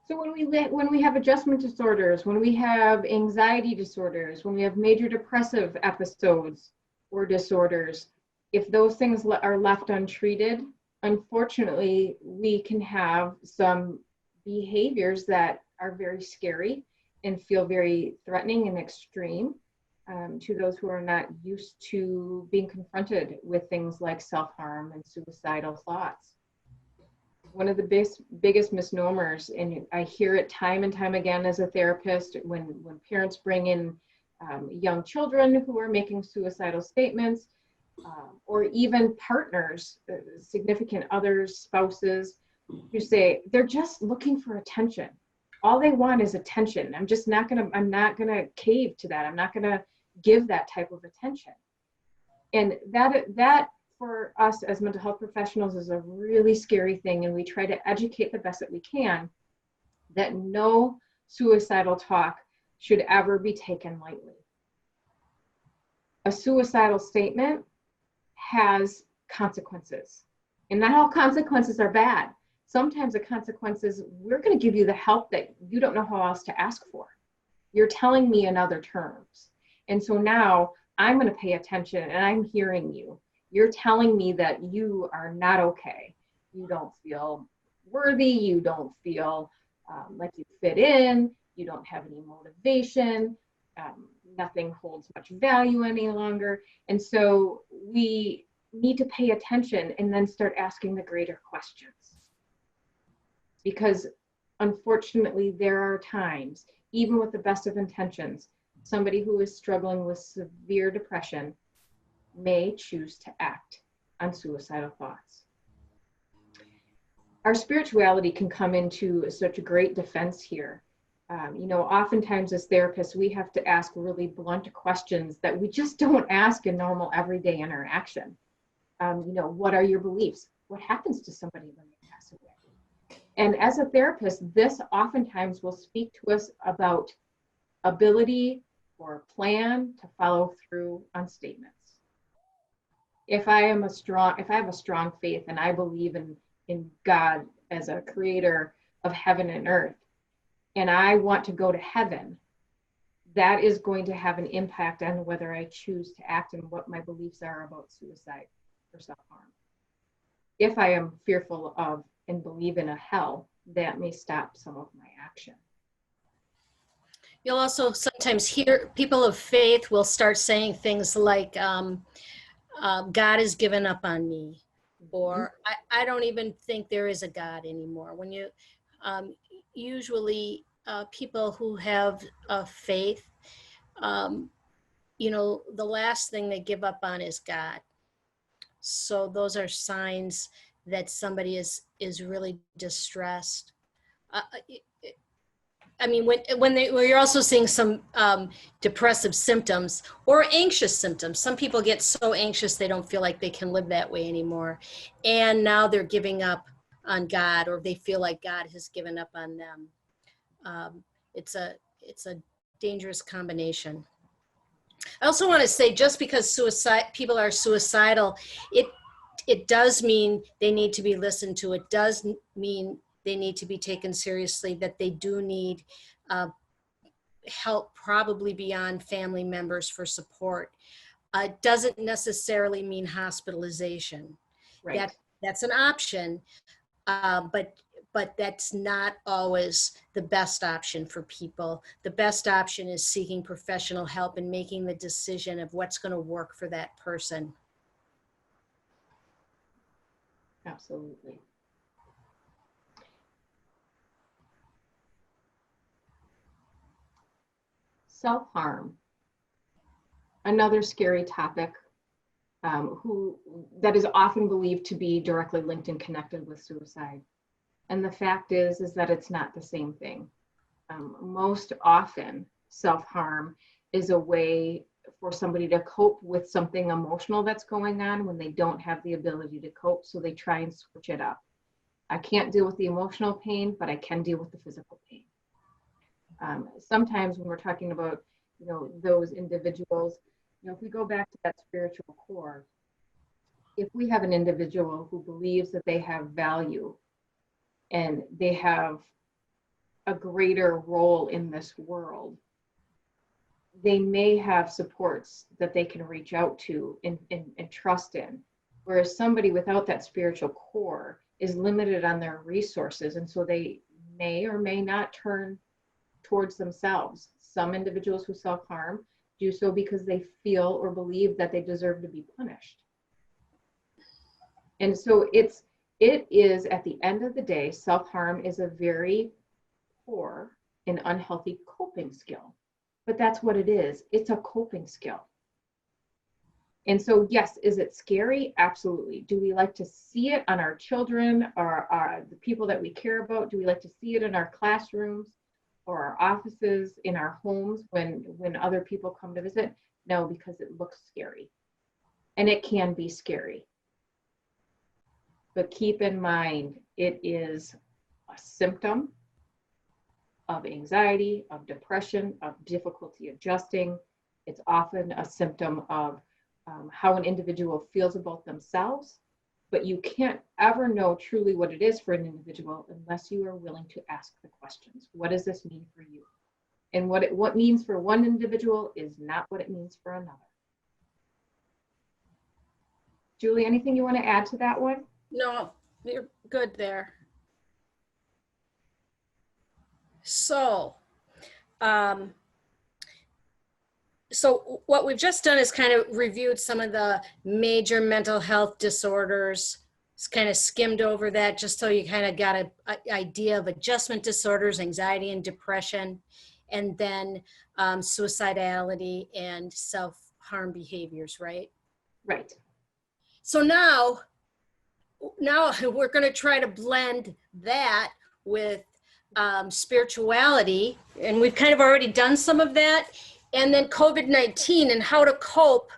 So when we have adjustment disorders, when we have anxiety disorders, when we have major depressive episodes or disorders, if those things are left untreated, unfortunately, we can have some behaviors that are very scary and feel very threatening and extreme to those who are not used to being confronted with things like self-harm and suicidal thoughts. One of the biggest misnomers, and I hear it time and time again as a therapist, when parents bring in young children who are making suicidal statements, or even partners, significant others, spouses, who say they're just looking for attention. All they want is attention. I'm not gonna cave to that. I'm not gonna give that type of attention. And that for us as mental health professionals is a really scary thing. And we try to educate the best that we can that no suicidal talk should ever be taken lightly. A suicidal statement has consequences, and not all consequences are bad. Sometimes the consequences, we're going to give you the help that you don't know how else to ask for. You're telling me in other terms. And so now I'm going to pay attention and I'm hearing you. You're telling me that you are not okay. You don't feel worthy. You don't feel like you fit in. You don't have any motivation. Nothing holds much value any longer. And so we need to pay attention and then start asking the greater questions. Because unfortunately, there are times, even with the best of intentions, somebody who is struggling with severe depression may choose to act on suicidal thoughts. Our spirituality can come into such a great defense here. Oftentimes as therapists, we have to ask really blunt questions that we just don't ask in normal everyday interaction. What are your beliefs? What happens to somebody when they pass away? And as a therapist, this oftentimes will speak to us about ability or a plan to follow through on statements. If I have a strong faith and I believe in God as a creator of heaven and earth, and I want to go to heaven, that is going to have an impact on whether I choose to act and what my beliefs are about suicide or self-harm. If I am fearful of and believe in a hell, that may stop some of my action. You'll also sometimes hear people of faith will start saying things like, God has given up on me, or I don't even think there is a God anymore. When you usually people who have faith, the last thing they give up on is God. So those are signs that somebody is really distressed. When you're also seeing some depressive symptoms or anxious symptoms. Some people get so anxious they don't feel like they can live that way anymore, and now they're giving up on God, or they feel like God has given up on them. It's a dangerous combination. I also want to say, just because people are suicidal, it does mean they need to be listened to. It does mean they need to be taken seriously, that they do need help, probably beyond family members, for support. It doesn't necessarily mean hospitalization. Right. That's an option, but that's not always the best option for people. The best option is seeking professional help and making the decision of what's going to work for that person. Absolutely. Self-harm, another scary topic that is often believed to be directly linked and connected with suicide. And the fact is that it's not the same thing. Most often, self-harm is a way for somebody to cope with something emotional that's going on when they don't have the ability to cope, so they try and switch it up. I can't deal with the emotional pain, but I can deal with the physical pain. Sometimes when we're talking about, those individuals, if we go back to that spiritual core, if we have an individual who believes that they have value and they have a greater role in this world, they may have supports that they can reach out to and trust in. Whereas somebody without that spiritual core is limited on their resources, and so they may or may not turn towards themselves. Some individuals who self-harm do so because they feel or believe that they deserve to be punished. And so it is, at the end of the day, self-harm is a very poor and unhealthy coping skill. But that's what it is. It's a coping skill. And so, yes, is it scary? Absolutely. Do we like to see it on our children or the people that we care about? Do we like to see it in our classrooms or our offices, in our homes when other people come to visit? No, because it looks scary. And it can be scary. But keep in mind, it is a symptom of anxiety, of depression, of difficulty adjusting. It's often a symptom of how an individual feels about themselves, but you can't ever know truly what it is for an individual unless you are willing to ask the questions. What does this mean for you? And what means for one individual is not what it means for another. Julie, anything you want to add to that one? No, you're good there. So, so what we've just done is kind of reviewed some of the major mental health disorders. It's kind of skimmed over that just so you kind of got an idea of adjustment disorders, anxiety and depression, and then suicidality and self-harm behaviors, right? Right. So now we're going to try to blend that with spirituality, and we've kind of already done some of that, and then COVID-19 and how to cope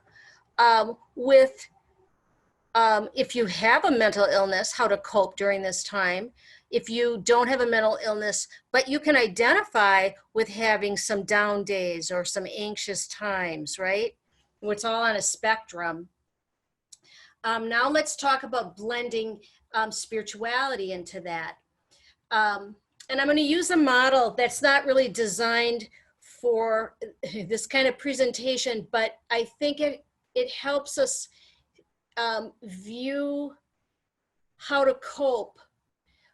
with if you have a mental illness, how to cope during this time. If you don't have a mental illness, but you can identify with having some down days or some anxious times, right? It's all on a spectrum. Now let's talk about blending spirituality into that. And I'm going to use a model that's not really designed for this kind of presentation, but I think it helps us view how to cope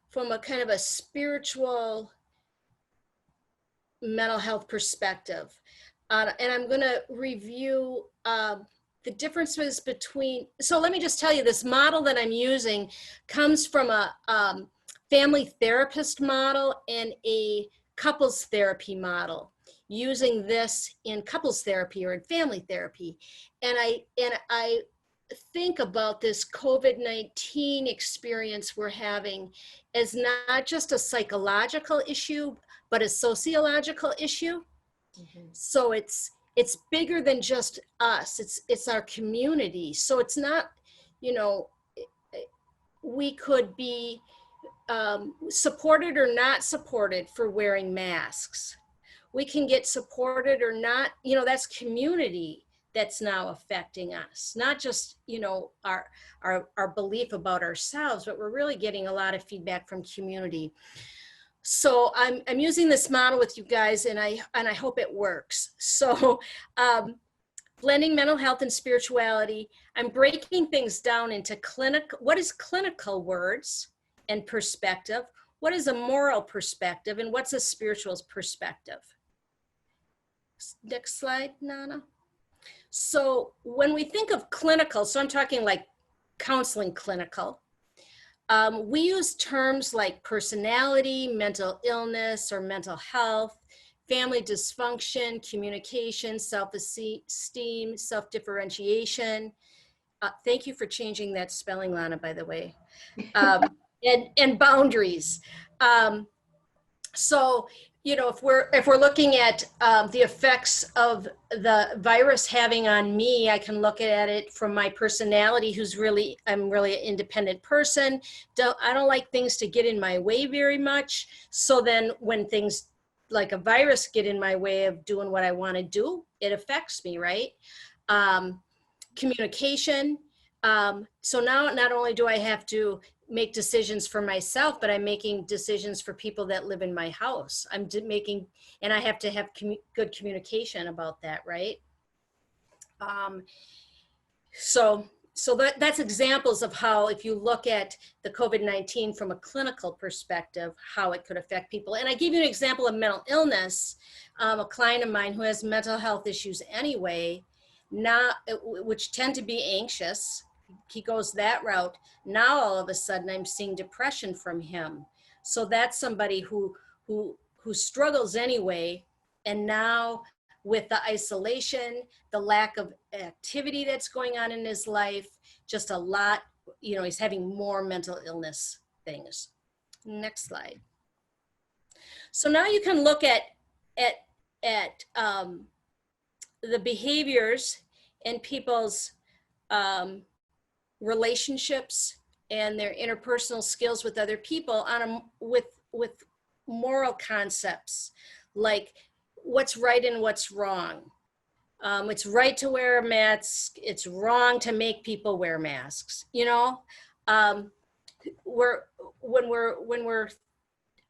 from a kind of a spiritual mental health perspective. And I'm going to review the differences between, so let me just tell you, this model that I'm using comes from a family therapist model and a couples therapy model, using this in couples therapy or in family therapy. And I think about this COVID-19 experience we're having as not just a psychological issue, but a sociological issue. Mm-hmm. So it's bigger than just us. It's our community. So it's not, you know, we could be supported or not supported for wearing masks. We can get supported or not, you know, that's community that's now affecting us, not just, you know, our belief about ourselves, but we're really getting a lot of feedback from community. So I'm using this model with you guys, and I hope it works. So blending mental health and spirituality, I'm breaking things down into what is clinical words and perspective, what is a moral perspective, and what's a spiritual perspective. Next slide, Nana. So when we think of clinical, so I'm talking like counseling clinical, we use terms like personality, mental illness or mental health, family dysfunction, communication, self-esteem, self-differentiation. Thank you for changing that spelling, Lana, by the way. And boundaries. So, you know, if we're looking at the effects of the virus having on me, I can look at it from my personality, I'm really an independent person. I don't like things to get in my way very much. So then when things like a virus get in my way of doing what I want to do, it affects me, right? Communication. So now not only do I have to make decisions for myself, but I'm making decisions for people that live in my house. And I have to have good communication about that, right? So that's examples of how, if you look at the COVID-19 from a clinical perspective, how it could affect people. And I give you an example of mental illness. A client of mine who has mental health issues anyway, which tend to be anxious. He goes that route. Now all of a sudden I'm seeing depression from him. So that's somebody who struggles anyway. And now with the isolation, the lack of activity that's going on in his life, just a lot, you know, he's having more mental illness things. Next slide. So now you can look at the behaviors and people's relationships and their interpersonal skills with other people with moral concepts like what's right and what's wrong. It's right to wear a mask. It's wrong to make people wear masks. You know, when we're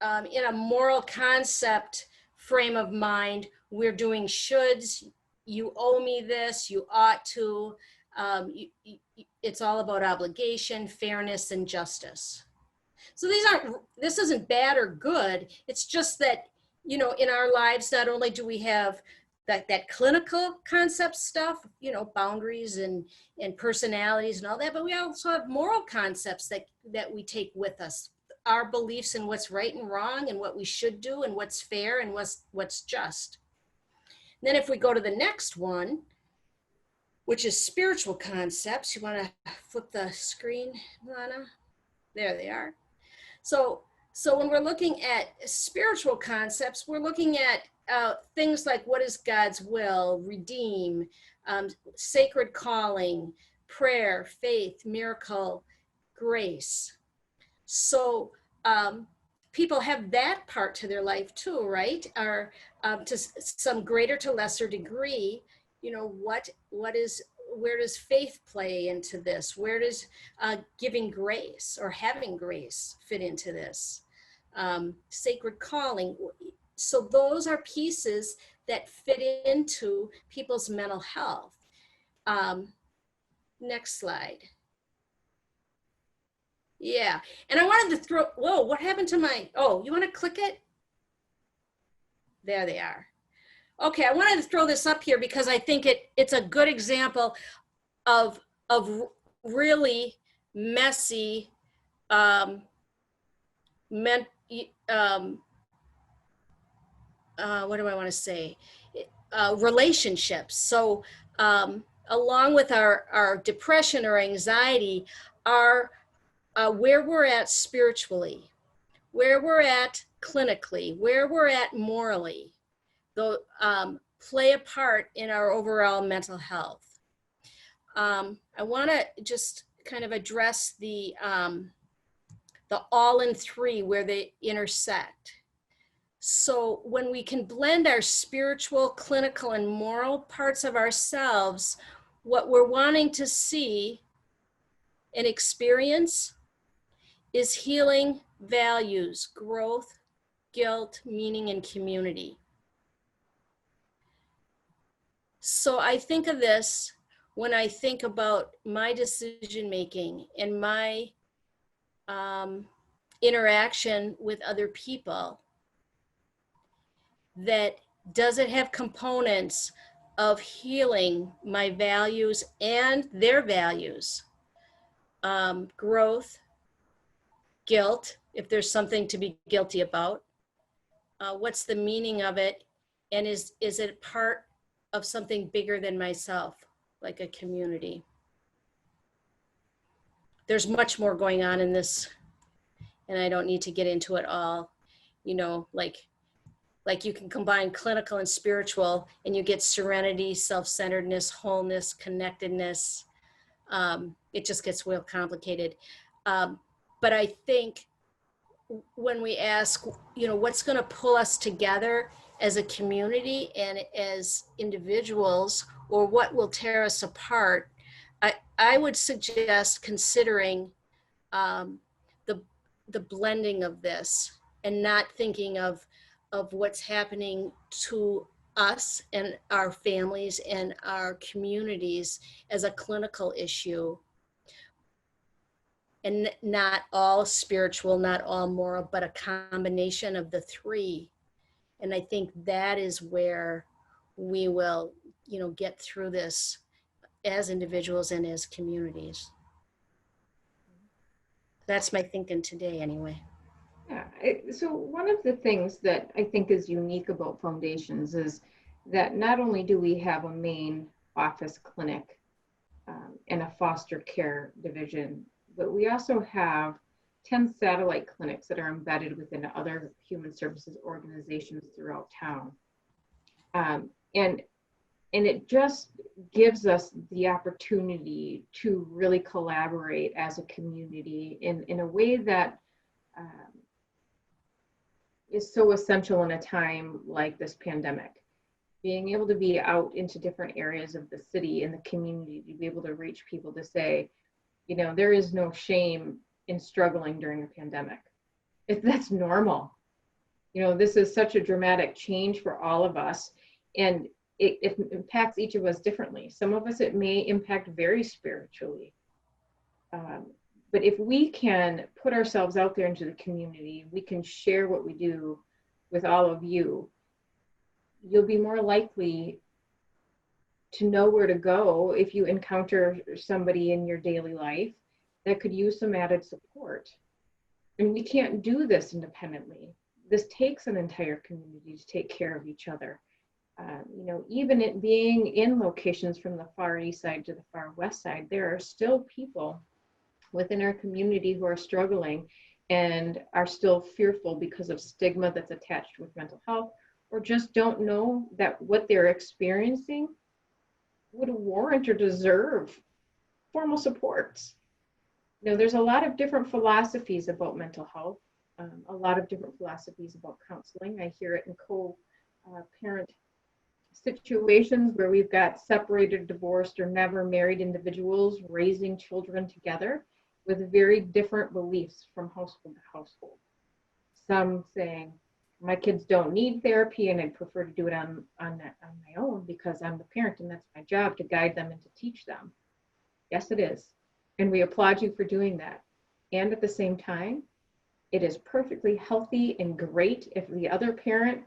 in a moral concept frame of mind, we're doing shoulds. You owe me this. You ought to. it's all about obligation, fairness, and justice. So this isn't bad or good. It's just that, in our lives, not only do we have that clinical concept stuff, boundaries and personalities and all that, but we also have moral concepts that we take with us, our beliefs in what's right and wrong and what we should do and what's fair and what's just. And then if we go to the next one, which is spiritual concepts, you want to flip the screen, Lana? There they are. So when we're looking at spiritual concepts, we're looking at things like what is God's will, redeem, sacred calling, prayer, faith, miracle, grace. So people have that part to their life too, right? Or to some greater to lesser degree, where does faith play into this? Where does giving grace or having grace fit into this? Sacred calling. So those are pieces that fit into people's mental health. Next slide. Yeah, and I wanted to throw, whoa, what happened to you want to click it? There they are. Okay, I wanted to throw this up here because I think it's a good example of really messy what do I want to say? Relationships. So along with our depression or anxiety, are where we're at spiritually, where we're at clinically, where we're at morally, play a part in our overall mental health. I want to just kind of address the all in three where they intersect. So when we can blend our spiritual, clinical, and moral parts of ourselves, what we're wanting to see and experience is healing, values, growth, guilt, meaning, and community. So I think of this when I think about my decision-making and my interaction with other people. That does it have components of healing my values and their values? Growth, guilt, if there's something to be guilty about. What's the meaning of it? And is it part of something bigger than myself, like a community? There's much more going on in this, and I don't need to get into it all. Like you can combine clinical and spiritual and you get serenity, self-centeredness, wholeness, connectedness. It just gets real complicated. But I think when we ask, what's going to pull us together as a community and as individuals, or what will tear us apart, I would suggest considering the blending of this and not thinking of what's happening to us and our families and our communities as a clinical issue, and not all spiritual, not all moral, but a combination of the three. And I think that is where we will, get through this as individuals and as communities. That's my thinking today anyway. Yeah, so one of the things that I think is unique about foundations is that not only do we have a main office clinic and a foster care division, but we also have 10 satellite clinics that are embedded within other human services organizations throughout town. And it just gives us the opportunity to really collaborate as a community in a way that is so essential in a time like this pandemic. Being able to be out into different areas of the city and the community, to be able to reach people to say, there is no shame in struggling during a pandemic. That's normal. This is such a dramatic change for all of us. And it impacts each of us differently. Some of us, it may impact very spiritually. But if we can put ourselves out there into the community, we can share what we do with all of you, you'll be more likely to know where to go if you encounter somebody in your daily life that could use some added support. And we can't do this independently. This takes an entire community to take care of each other. You know, even it being in locations from the far east side to the far west side, there are still people within our community who are struggling and are still fearful because of stigma that's attached with mental health, or just don't know that what they're experiencing would warrant or deserve formal supports. You know, there's a lot of different philosophies about mental health, a lot of different philosophies about counseling. I hear it in co-parent situations where we've got separated, divorced, or never married individuals raising children together with very different beliefs from household to household. Some saying, my kids don't need therapy and I'd prefer to do it on my own because I'm the parent and that's my job to guide them and to teach them. Yes, it is. And we applaud you for doing that. And at the same time, it is perfectly healthy and great if the other parent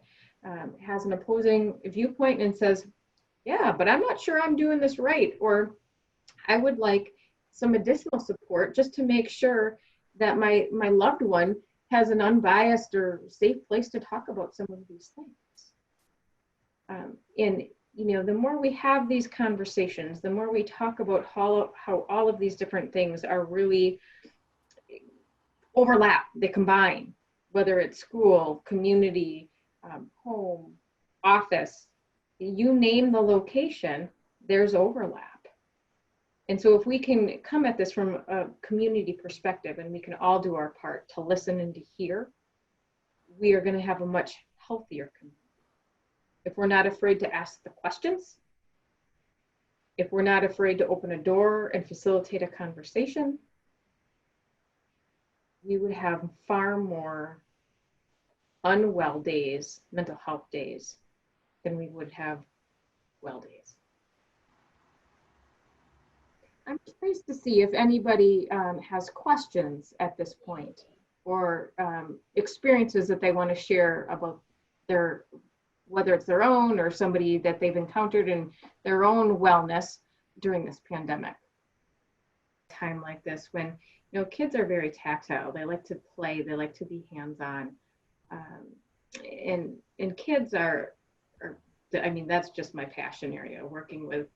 has an opposing viewpoint and says, yeah, but I'm not sure I'm doing this right, or I would like some additional support just to make sure that my loved one has an unbiased or safe place to talk about some of these things. And you know, the more we have these conversations, the more we talk about how all of these different things are really overlap, they combine, whether it's school, community, home, office, you name the location, there's overlap. And so if we can come at this from a community perspective and we can all do our part to listen and to hear, we are going to have a much healthier community. If we're not afraid to ask the questions, if we're not afraid to open a door and facilitate a conversation, we would have far more unwell days, mental health days, than we would have well days. I'm curious to see if anybody has questions at this point, or experiences that they want to share about their, whether it's their own or somebody that they've encountered in their own wellness during this pandemic. Time like this when, you know, kids are very tactile. They like to play. They like to be hands-on. And kids are, I mean, that's just my passion area, working with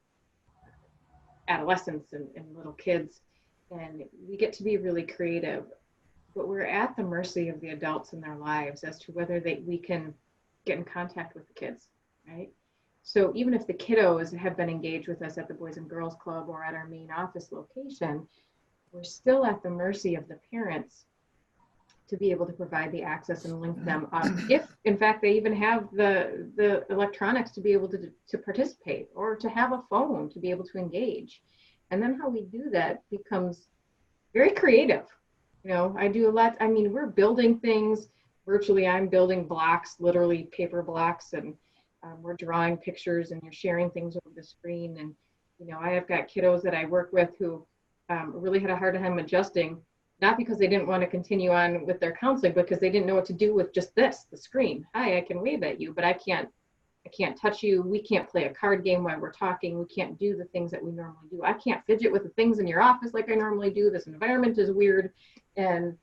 adolescents and little kids. And we get to be really creative, but we're at the mercy of the adults in their lives as to whether we can get in contact with the kids, right? So even if the kiddos have been engaged with us at the Boys and Girls Club or at our main office location, we're still at the mercy of the parents to be able to provide the access and link them up, if in fact they even have the electronics to be able to participate, or to have a phone to be able to engage. And then how we do that becomes very creative. You know, I do a lot. I mean, we're building things virtually. I'm building blocks, literally paper blocks, and we're drawing pictures, and you're sharing things over the screen. And you know, I have got kiddos that I work with who really had a hard time adjusting, not because they didn't want to continue on with their counseling, because they didn't know what to do with just this, the screen. Hi, I can wave at you, but I can't touch you. We can't play a card game while we're talking. We can't do the things that we normally do. I can't fidget with the things in your office like I normally do. This environment is weird, and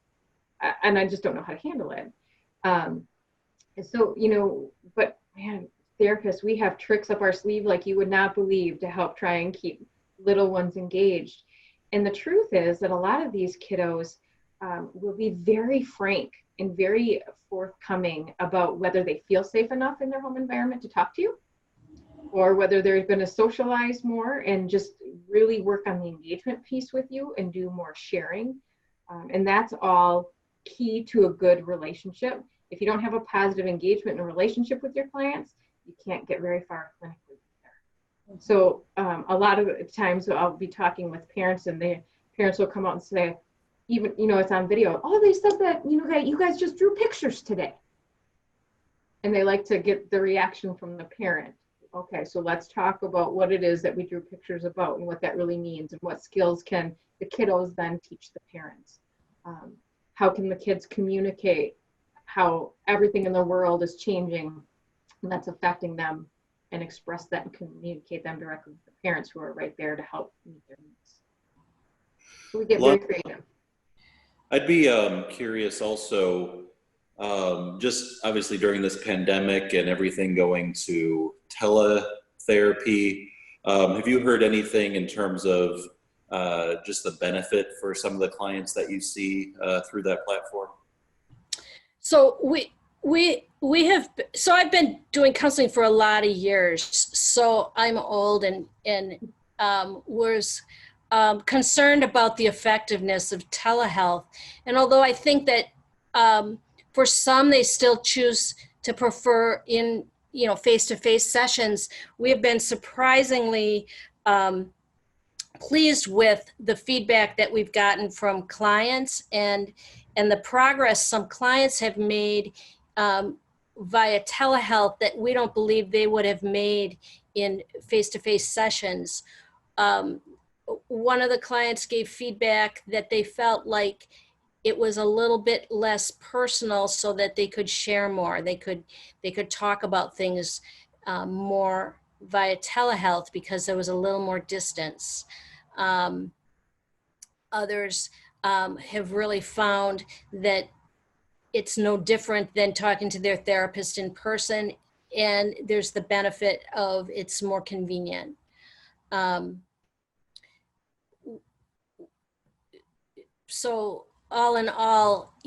I just don't know how to handle it. And so, you know, but man, therapists, we have tricks up our sleeve like you would not believe to help try and keep little ones engaged. And the truth is that a lot of these kiddos will be very frank and very forthcoming about whether they feel safe enough in their home environment to talk to you, or whether they're going to socialize more and just really work on the engagement piece with you and do more sharing. And that's all key to a good relationship. If you don't have a positive engagement and a relationship with your clients, you can't get very far clinically. So a lot of times I'll be talking with parents, and the parents will come out and say, even, you know, it's on video, oh, they said that, you know, that you guys just drew pictures today. And they like to get the reaction from the parent. Okay, so let's talk about what it is that we drew pictures about and what that really means and what skills can the kiddos then teach the parents. How can the kids communicate how everything in the world is changing and that's affecting them, and express that and communicate them directly to the parents who are right there to help meet their needs. So we get very creative. I'd be curious also, just obviously during this pandemic and everything going to teletherapy, have you heard anything in terms of just the benefit for some of the clients that you see through that platform? So we have, so I've been doing counseling for a lot of years. So I'm old and was concerned about the effectiveness of telehealth. And although I think that for some, they still choose to prefer in, face-to-face sessions, we have been surprisingly pleased with the feedback that we've gotten from clients and the progress some clients have made via telehealth that we don't believe they would have made in face-to-face sessions. One of the clients gave feedback that they felt like it was a little bit less personal so that they could share more. They could talk about things more via telehealth because there was a little more distance. Others have really found that it's no different than talking to their therapist in person, and there's the benefit of it's more convenient. So all in all,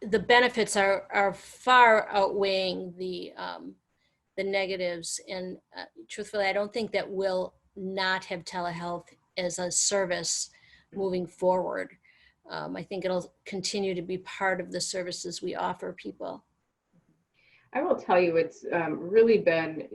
the benefits are far outweighing the negatives. And truthfully, I don't think that we'll not have telehealth as a service moving forward. I think it'll continue to be part of the services we offer people. I will tell you, it's really been,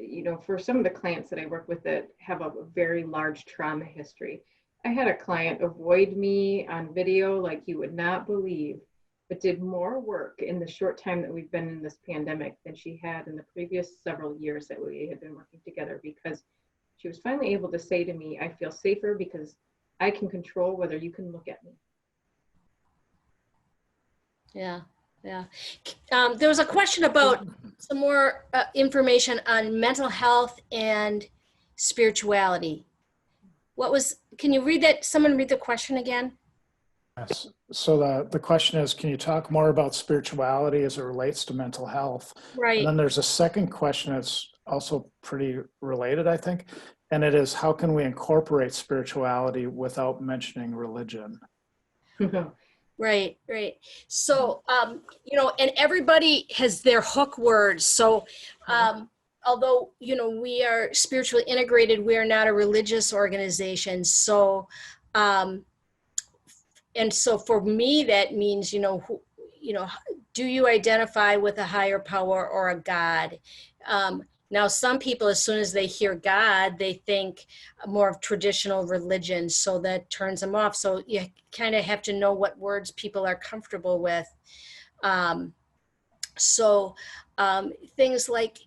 for some of the clients that I work with that have a very large trauma history. I had a client avoid me on video like you would not believe, but did more work in the short time that we've been in this pandemic than she had in the previous several years that we had been working together, because she was finally able to say to me, I feel safer because I can control whether you can look at me. Yeah. There was a question about some more information on mental health and spirituality. Can you read that? Someone read the question again? Yes. So the question is, can you talk more about spirituality as it relates to mental health? Right. And then there's a second question that's also pretty related, I think. And it is, how can we incorporate spirituality without mentioning religion? Right. So, and everybody has their hook words. So, although, we are spiritually integrated, we are not a religious organization. So, and so for me, that means, do you identify with a higher power or a God? Now, some people, as soon as they hear God, they think more of traditional religion, so that turns them off. So you kind of have to know what words people are comfortable with. Things like,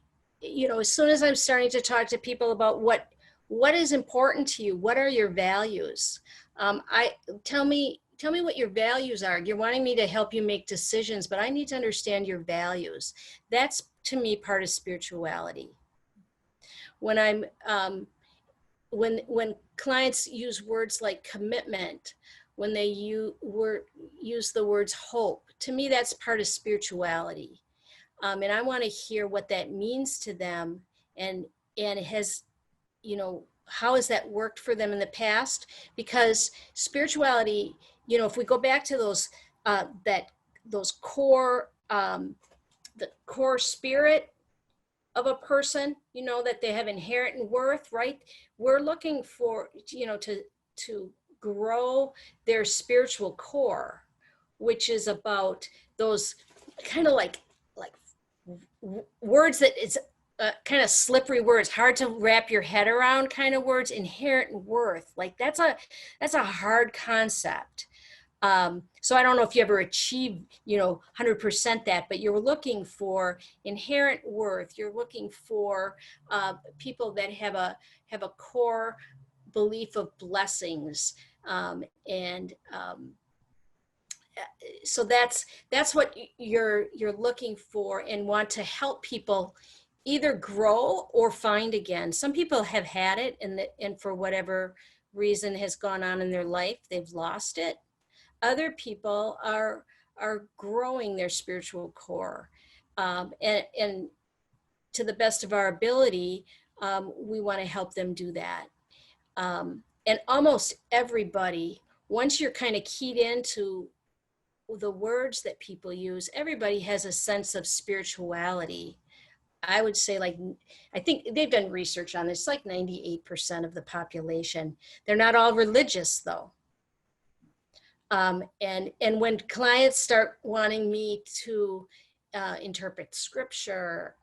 as soon as I'm starting to talk to people about what is important to you, what are your values? Tell me what your values are. You're wanting me to help you make decisions, but I need to understand your values. That's, to me, part of spirituality. When I'm when clients use words like commitment, when they use the words hope, to me that's part of spirituality. And I want to hear what that means to them, and it has, how has that worked for them in the past? Because spirituality, if we go back to those core, the core spirit of a person, that they have inherent worth, right? We're looking for, to grow their spiritual core, which is about those kind of like words that it's kind of slippery words, hard to wrap your head around kind of words, inherent worth. Like that's a hard concept. So I don't know if you ever achieve, 100% that, but you're looking for inherent worth. You're looking for people that have a core belief of blessings, and so that's what you're looking for, and want to help people either grow or find again. Some people have had it, and for whatever reason has gone on in their life, they've lost it. Other people are growing their spiritual core, and to the best of our ability, we want to help them do that. And almost everybody, once you're kind of keyed into the words that people use, everybody has a sense of spirituality. I would say, I think they've done research on this, like 98% of the population. They're not all religious though. And when clients start wanting me to interpret scripture,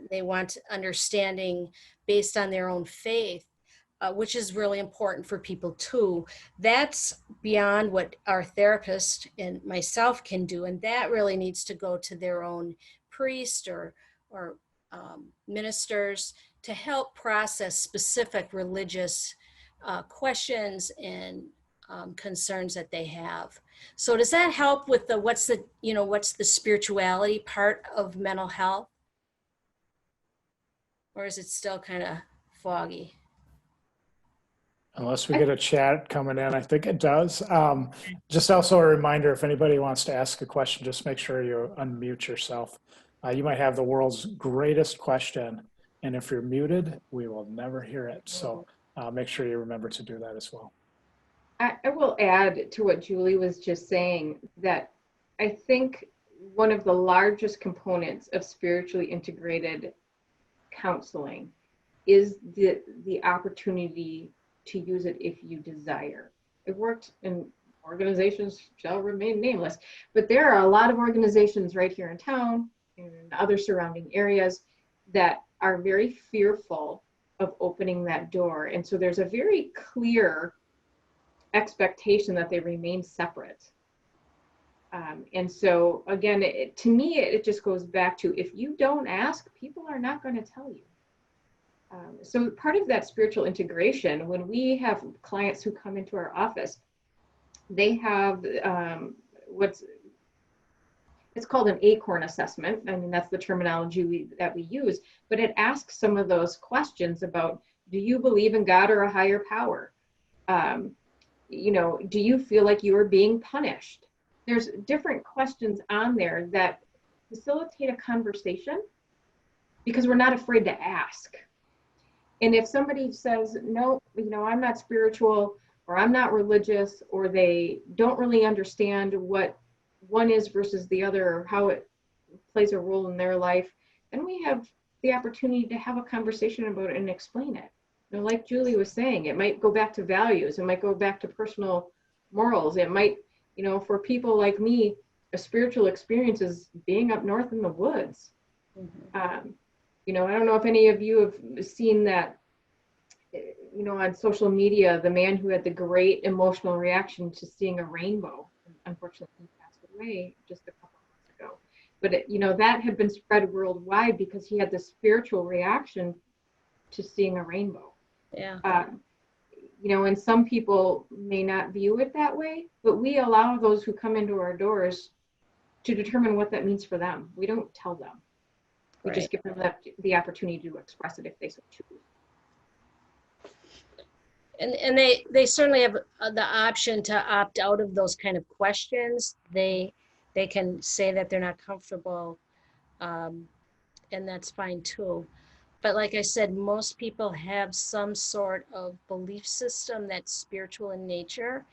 they want understanding based on their own faith, which is really important for people too. That's beyond what our therapist and myself can do, and that really needs to go to their own priest or ministers to help process specific religious questions and concerns that they have. So does that help with what's the spirituality part of mental health? Or is it still kind of foggy? Unless we get a chat coming in, I think it does. Just also a reminder, if anybody wants to ask a question, just make sure you unmute yourself. You might have the world's greatest question, and if you're muted, we will never hear it. So make sure you remember to do that as well. I will add to what Julie was just saying, that I think one of the largest components of spiritually integrated counseling is the opportunity to use it if you desire. It worked in organizations shall remain nameless, but there are a lot of organizations right here in town and other surrounding areas that are very fearful of opening that door. And so there's a very clear expectation that they remain separate. And so again, to me, it just goes back to, if you don't ask, people are not going to tell you. So part of that spiritual integration, when we have clients who come into our office, they have it's called an ACORN assessment. I mean, that's the terminology that we use, but it asks some of those questions about, do you believe in God or a higher power? Do you feel like you are being punished? There's different questions on there that facilitate a conversation because we're not afraid to ask. And if somebody says, no, I'm not spiritual, or I'm not religious, or they don't really understand what one is versus the other, or how it plays a role in their life, then we have the opportunity to have a conversation about it and explain it. Like Julie was saying, it might go back to values, it might go back to personal morals, it might, for people like me, a spiritual experience is being up north in the woods. Mm-hmm. I don't know if any of you have seen that, on social media, the man who had the great emotional reaction to seeing a rainbow. Unfortunately, he passed away just a couple months ago. But, that had been spread worldwide because he had this spiritual reaction to seeing a rainbow. Yeah. And some people may not view it that way, but we allow those who come into our doors to determine what that means for them. We don't tell them. We just give them the opportunity to express it if they so choose. And they certainly have the option to opt out of those kind of questions. They can say that they're not comfortable, and that's fine too. But like I said, most people have some sort of belief system that's spiritual in nature,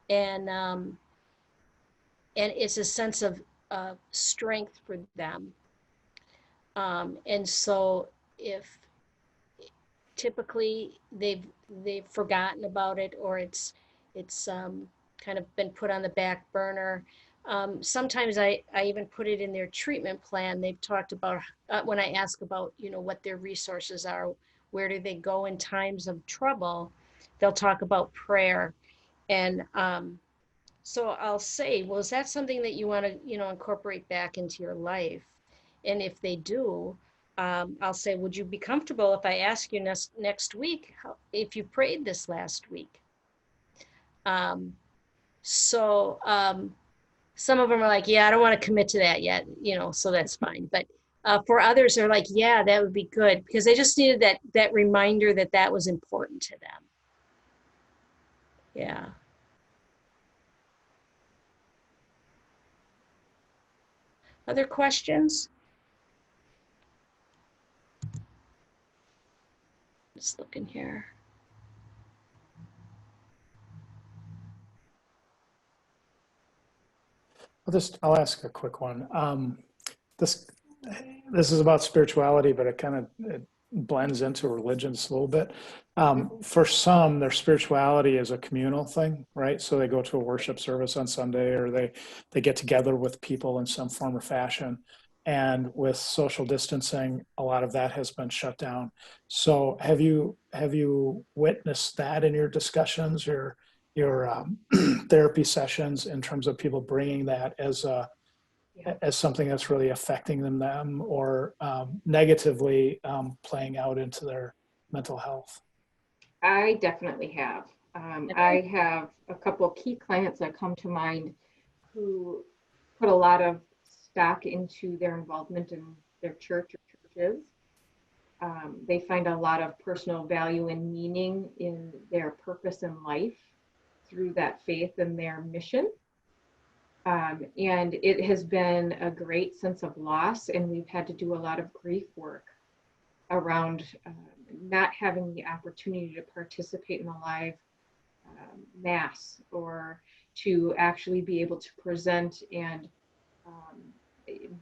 and it's a sense of strength for them. And so if typically they've forgotten about it, or it's kind of been put on the back burner. Sometimes I even put it in their treatment plan. They've talked about, when I ask about, what their resources are, where do they go in times of trouble, they'll talk about prayer. And So I'll say, well, is that something that you want to, incorporate back into your life? And if they do, I'll say, would you be comfortable if I ask you next week if you prayed this last week? So some of them are like, yeah, I don't want to commit to that yet, so that's fine. But for others, they're like, yeah, that would be good, because they just needed that reminder that was important to them. Yeah. Other questions? Just looking here. I'll ask a quick one. This is about spirituality, but it blends into religion just a little bit. For some, their spirituality is a communal thing, right? So they go to a worship service on Sunday, or they get together with people in some form or fashion. And with social distancing, a lot of that has been shut down. So have you witnessed that in your discussions, your therapy sessions, in terms of people bringing that as something that's really affecting them, or negatively playing out into their mental health? I definitely have. I have a couple of key clients that come to mind who put a lot of stock into their involvement in their church or churches. They find a lot of personal value and meaning in their purpose in life through that faith and their mission. And it has been a great sense of loss, and we've had to do a lot of grief work around not having the opportunity to participate in a live mass, or to actually be able to present and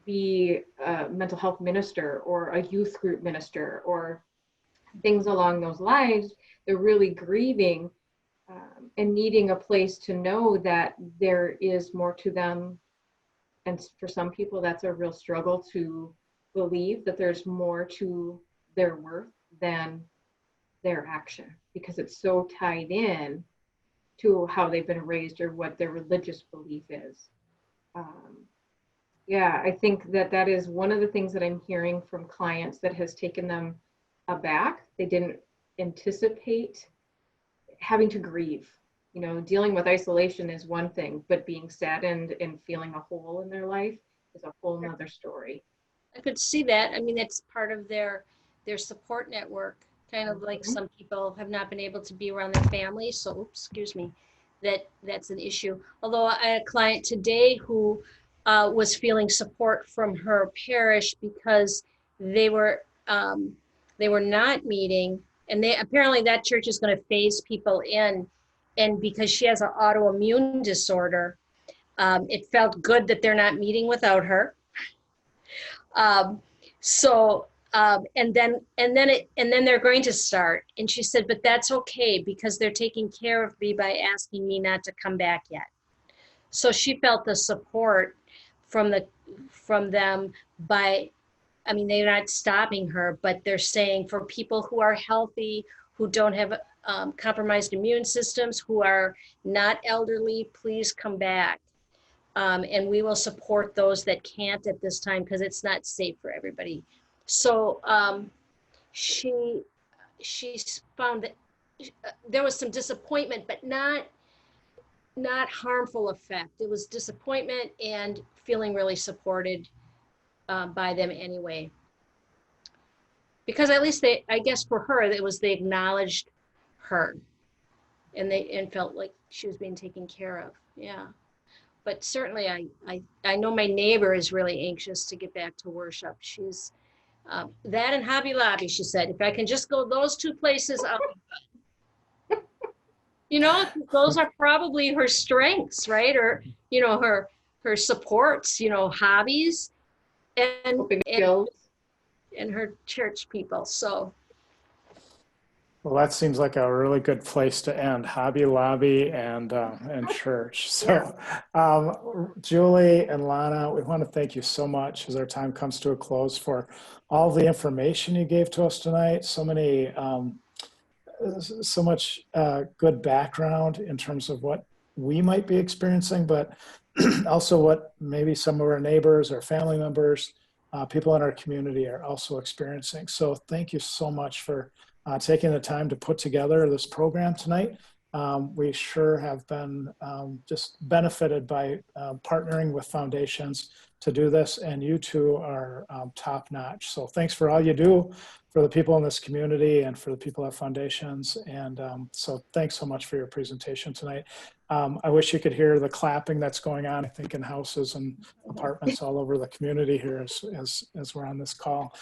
be a mental health minister or a youth group minister or things along those lines. They're really grieving and needing a place to know that there is more to them. And for some people, that's a real struggle to believe that there's more to their worth than their action, because it's so tied in to how they've been raised or what their religious belief is. Yeah, I think that is one of the things that I'm hearing from clients that has taken them aback. They didn't anticipate having to grieve. Dealing with isolation is one thing, but being saddened and feeling a hole in their life is a whole nother story. I could see that. I mean, that's part of their support network, kind of like some people have not been able to be around their family. So, oops, excuse me, that's an issue. Although I had a client today who was feeling support from her parish because they were not meeting, and apparently that church is going to phase people in, and because she has an autoimmune disorder, it felt good that they're not meeting without her. And then they're going to start, and she said, but that's okay, because they're taking care of me by asking me not to come back yet. So she felt the support from them by, I mean, they're not stopping her, but they're saying, for people who are healthy, who don't have compromised immune systems, who are not elderly, please come back. And we will support those that can't at this time, because it's not safe for everybody. So she found that there was some disappointment, but not harmful effect. It was disappointment and feeling really supported by them anyway. Because at least I guess for her, they acknowledged her, and felt like she was being taken care of. Yeah. But certainly I know my neighbor is really anxious to get back to worship. She's that and Hobby Lobby, she said. If I can just go those two places, I'll be good. Those are probably her strengths, right? Or, her supports, hobbies and her church people. So. Well, that seems like a really good place to end. Hobby Lobby and church. So, Julie and Lana, we want to thank you so much, as our time comes to a close, for all the information you gave to us tonight. So much good background in terms of what we might be experiencing, but also what maybe some of our neighbors or family members, people in our community are also experiencing. So thank you so much for taking the time to put together this program tonight. We sure have been just benefited by partnering with foundations to do this, and you two are top notch. So thanks for all you do for the people in this community and for the people at foundations. And so thanks so much for your presentation tonight. I wish you could hear the clapping that's going on, I think, in houses and apartments all over the community here as we're on this call.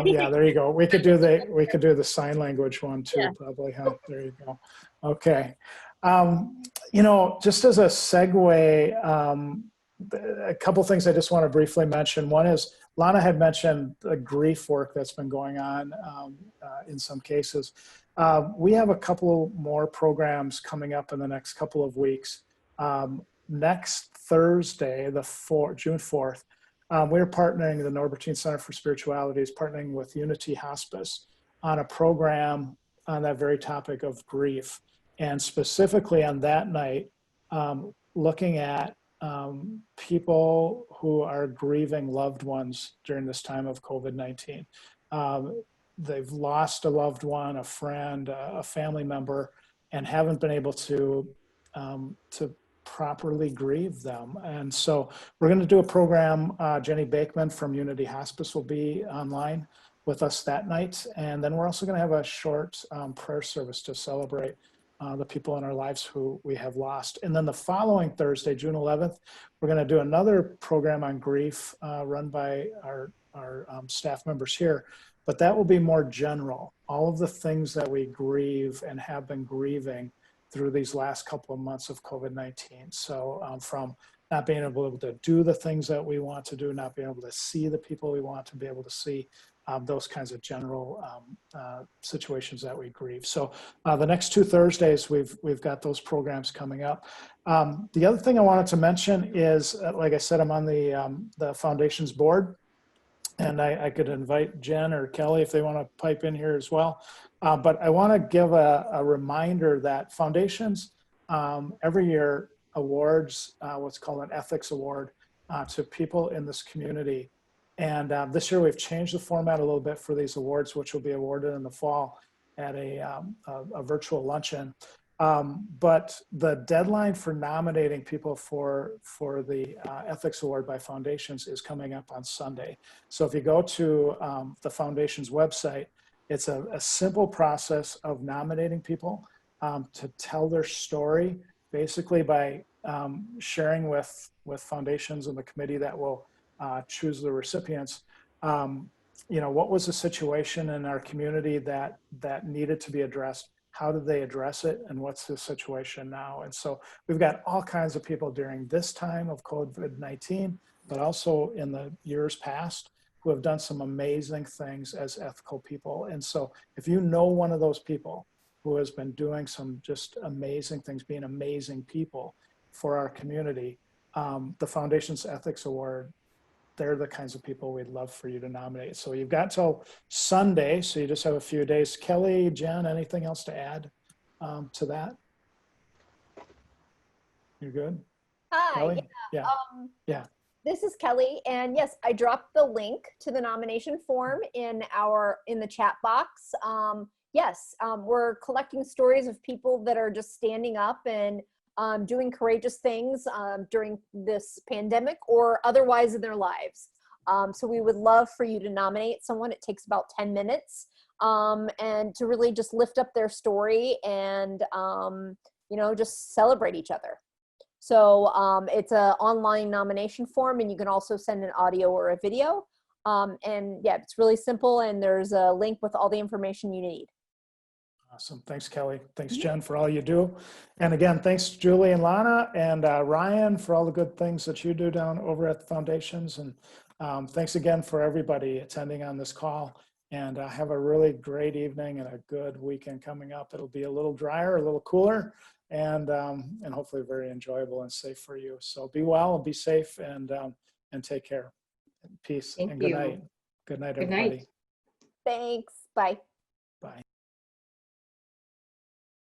Yeah, there you go. We could do the sign language one too, probably, huh? There you go. Okay. You know, just as a segue, a couple things I just want to briefly mention. One is Lana had mentioned the grief work that's been going on in some cases. We have a couple more programs coming up in the next couple of weeks. Next Thursday, June 4th, we're partnering, the Norbertine Center for Spirituality is partnering with Unity Hospice on a program on that very topic of grief. And specifically on that night, looking at people who are grieving loved ones during this time of COVID-19. They've lost a loved one, a friend, a family member, and haven't been able to properly grieve them. And so we're going to do a program. Jenny Bakeman from Unity Hospice will be online with us that night. And then we're also going to have a short prayer service to celebrate the people in our lives who we have lost. And then the following Thursday, June 11th, we're going to do another program on grief run by our staff members here, but that will be more general. All of the things that we grieve and have been grieving through these last couple of months of COVID-19. So from not being able to do the things that we want to do, not being able to see the people we want to be able to see, those kinds of general situations that we grieve. So the next 2 Thursdays, we've got those programs coming up. The other thing I wanted to mention is, like I said, I'm on the foundation's board, and I could invite Jen or Kelly if they want to pipe in here as well. But I want to give a reminder that foundations every year awards what's called an ethics award to people in this community. And this year we've changed the format a little bit for these awards, which will be awarded in the fall at a virtual luncheon. But the deadline for nominating people for the Ethics Award by Foundations is coming up on Sunday. So if you go to the Foundation's website, it's a simple process of nominating people to tell their story, basically by sharing with Foundations and the committee that will choose the recipients. You know, what was the situation in our community that needed to be addressed? How did they address it? And what's the situation now? And so we've got all kinds of people during this time of COVID-19, but also in the years past, who have done some amazing things as ethical people. And so if you know one of those people who has been doing some just amazing things, being amazing people for our community, the Foundation's Ethics Award, they're the kinds of people we'd love for you to nominate. So you've got till Sunday, so you just have a few days. Kelly, Jen, anything else to add to that? You're good? Hi. Kelly? Yeah. Yeah. This is Kelly, and yes, I dropped the link to the nomination form in the chat box. Yes, we're collecting stories of people that are just standing up and doing courageous things during this pandemic or otherwise in their lives. So we would love for you to nominate someone. It takes about 10 minutes and to really just lift up their story and, you know, just celebrate each other. So it's an online nomination form, and you can also send an audio or a video. And yeah, it's really simple, and there's a link with all the information you need. Awesome. Thanks, Kelly. Thanks, Jen, for all you do. And again, thanks, Julie and Lana and Ryan, for all the good things that you do down over at the Foundations. And thanks again for everybody attending on this call. And have a really great evening and a good weekend coming up. It'll be a little drier, a little cooler, and hopefully very enjoyable and safe for you. So be well and be safe, and take care. Peace and good night. Good night, Good everybody. night. Thanks. Bye. Bye.